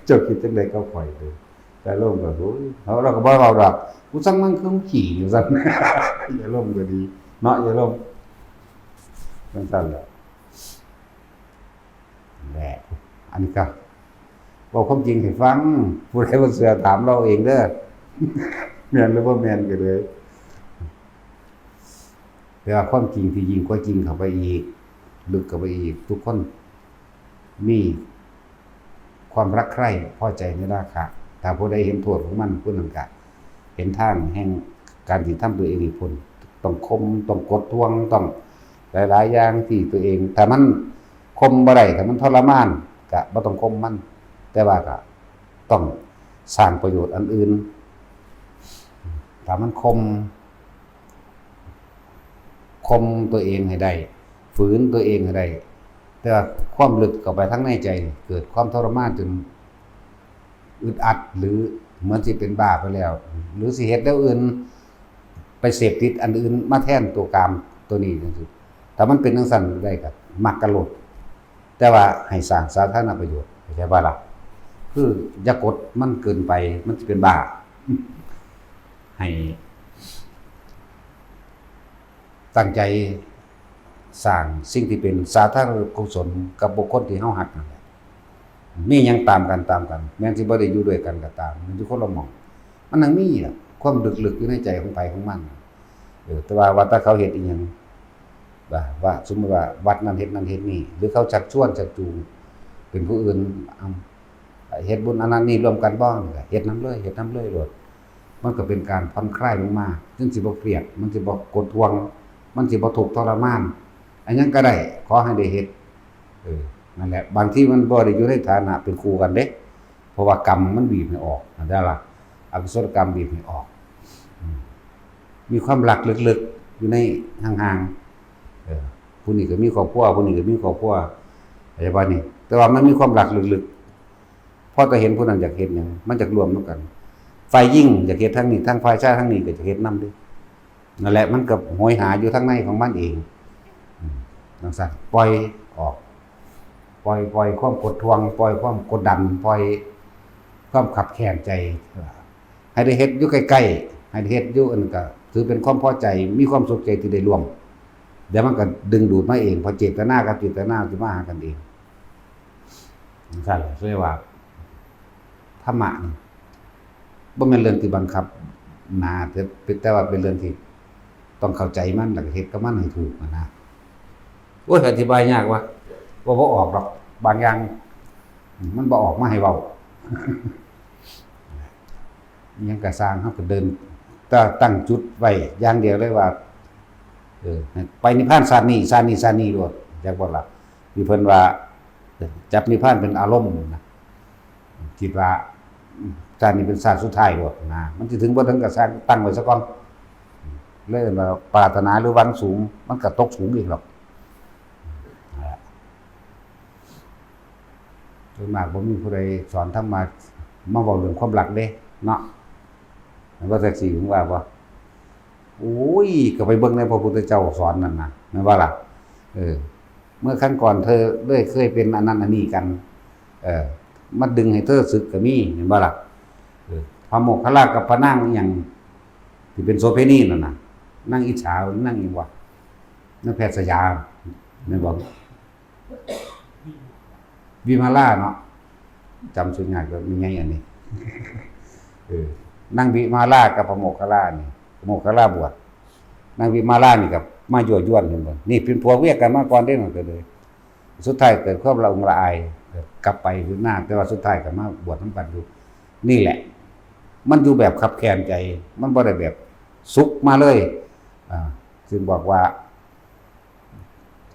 เจ้าคิดจังได๋ก็ข่อยเด้แต่ล่มก็โหยเราก็บ่เว้าดอกกูสั่งมันคือขี้อยู่ซั่นอย่าล่มก็ดีเนาะอย่าล่มจังซั่นแหละแหละอันนี้ก็บอกความจริงให้ฟังผู้ใดบ่เชื่อถามเราเองเด้อแม่นหรือบ่แม่นก็เลยแต่ว่าความจริงที่ยิ่งกว่าจริงเข้าไปอีกลึกเข้าไปอีกทุกคนมีความรักใคร่พอใจในราคะถ้าผู้ใดเห็นโทษของมันผู้นั้นก็เห็นทางแห่งการที่ทำตัวเองให้พ้นต้องคมต้องกดทวงต้องหลายๆอย่างที่ตัวเองถ้ามันคมบ่ได้ถ้ามันทรมานก็บ่ต้องคมมันแต่ว่าก็ต้องสร้างประโยชน์อันอื่นถ้ามันคมตัวเองให้ได้ฝืนตัวเองให้ได้แต่ว่าความลึกเข้าไปทั้งในใจเกิดความทรมานจนอึดอัดหรือเหมือนสิเป็นบ้าไปแล้วหรือสิเฮ็ดแล้วอื่นไปเสพติดอันอื่นมาแทนตัวกามตัวนี้จังซี่ถ้ามันเป็นจังซั่นได้ก็มักกะโลดแต่ว่าให้สร้างสาธารณประโยชน์เข้าใจบ่ล่ะคืออย่ากดมันเกินไปมันสิเป็นบ้าให้ตั้งใจสร้างสิ่งที่เป็นสาธารณกุศลกับบุคคลที่เฮาฮักนั่นแหละมีหยังตามกันแม้สิบ่ได้อยู่ด้วยกันก็ตามมันอยู่คนละหม้องมันยังมีอ่ะความลึกๆอยู่ในใจของไผของมันแต่ว่าถ้าเขาเฮ็ดอีหยังว่าสมมุติว่าวัดนั้นเฮ็ดนั้นเฮ็ดนี่หรือเขาชักชวนชักจูงเป็นผู้อื่นเฮ็ดบุญอันนั้นนี่รวมกันบ่ก็เฮ็ดนำเลยโลดมันก็เป็นการผ่อนคลายลงมาจึงสิบ่เครียดมันสิบ่กดทวงมันสิบ่ทุกข์ทรมานอันยังก็ได้ขอให้ได้เฮ็ดนั่นแหละบางทีมันบ่ได้อยู่ในฐานะเป็นครูกันเด้เพราะว่ากรรมมันบีบให้ออกนั่นแหละอกุศลกรรมบีบให้ออกมีความรักลึกๆอยู่ในห่างๆผู้นี้ก็มีครอบครัวผู้นี้ก็มีครอบครัวอะไรประมาณนี้แต่ว่ามันมีความรักลึกๆพอจะเห็นผู้นั้นอยากเฮ็ดหยังมันจะรวมกัน ฝ่ายยิ่งอยากเฮ็ดทั้งนี้ทั้งฝ่ายชายทั้งนี้ก็จะเฮ็ดนำด้วยนั่นแหละมันก็โหยหาอยู่ทั้งในของมันเองจังซั่นปล่อยออกปล่อยความกดทวงปล่อยความกดดันปล่อยความขับแค้นใจให้ได้เฮ็ดอยู่ใกล้ๆให้ได้เฮ็ดอยู่อันก็ถือเป็นความพอใจมีความสุขใจที่ได้ร่วมเดี๋ยวมันก็ดึงดูดมาเองพอเจตนากับเจตนาสิมาหากันเองจังซั่นเรียกว่าธรรมะนี่บ่แม่นเรื่องที่บังคับนะแต่ว่าเป็นเรื่องที่ต้องเข้าใจมันแล้วก็เฮ็ดกับมันให้ถูกนะโอ้ยอธิบายยากว่ะบ่ออกหรอกบางอย่างมันบ่ออกมาให้เว้ายังก็สร้างเฮาก็เดินตั้งจุดไว้อย่างเดียวเลยว่าไปนิพพานชาตินี้โลดจักบ่ล่ะที่เพิ่นว่าจับนิพพานเป็นอารมณ์นะคิดว่าชาตินี้เป็นชาติสุดท้ายโลดนะมันสิถึงบ่ถึงก็สร้างตั้งไว้ซะก่อนเลยว่าปรารถนาหรือหวังสูงมันก็ตกสูงอีกหรอกโดยมากบ่มีผู้ใดสอนธรรมะ มาบอกเรื่องความรักเด้เนาะว่าแท็กซี่ถึงว่าบ่โอ้ยก็ไปเบิ่งในพระพุทธเจ้าสอนนั่นนะแม่นว่าล่ะเมื่อครั้งก่อนเธอได้เคยเป็นอันนั้นอันนี้กันมาดึงให้เธอสึกก็มีเห็นบ่ล่ะพระโมคคัลลากับพระนางอหยังที่เป็นโสเภณีนั่นน่ะนั่งอิจฉานั่งอีว่านั่นแพทย์สยามแม่นบ่วิมาลาเนาะจำสุดยากก็มีไงอันนี้นั่งวิมาลากับพระโมคคัลลานี่โมคคัลลาบวชนั่งวิมาลานี่กับมายั่วยวนเห็นบ่นี่เป็นผัวเมียกันมาก่อนได้นั่นก็เลยสุดท้ายเกิดความละองละอายกลับไปหรือหน้าแต่ว่าสุดท้ายก็มาบวชนำกันอยู่นี่แหละมันอยู่แบบขับแค้นใจมันบ่ได้แบบสุขมาเลยซึ่งบอกว่า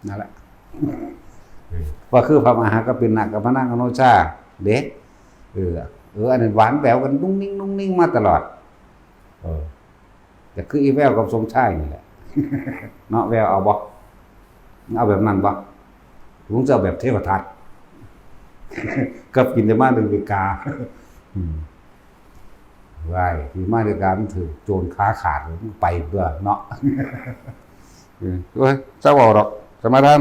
นั่นแหละว่าคือพระมหากปิณะกับพระนางอโนชาเด็กอันนั้นหวานแหววกันนุ่งนิ่งมาตลอดแต่คืออีแววกับทรงชายนี่แหละเนาะแววเอาบ่เอาแบบนั้นบ่ลุงจะแบบเทวทัตกับกินแต่มาเดือนกาไหวที่มาเดือนกามันถือโจรขาขาดไปเพื่อเนาะเจ้าบอกหรอกสมาทาน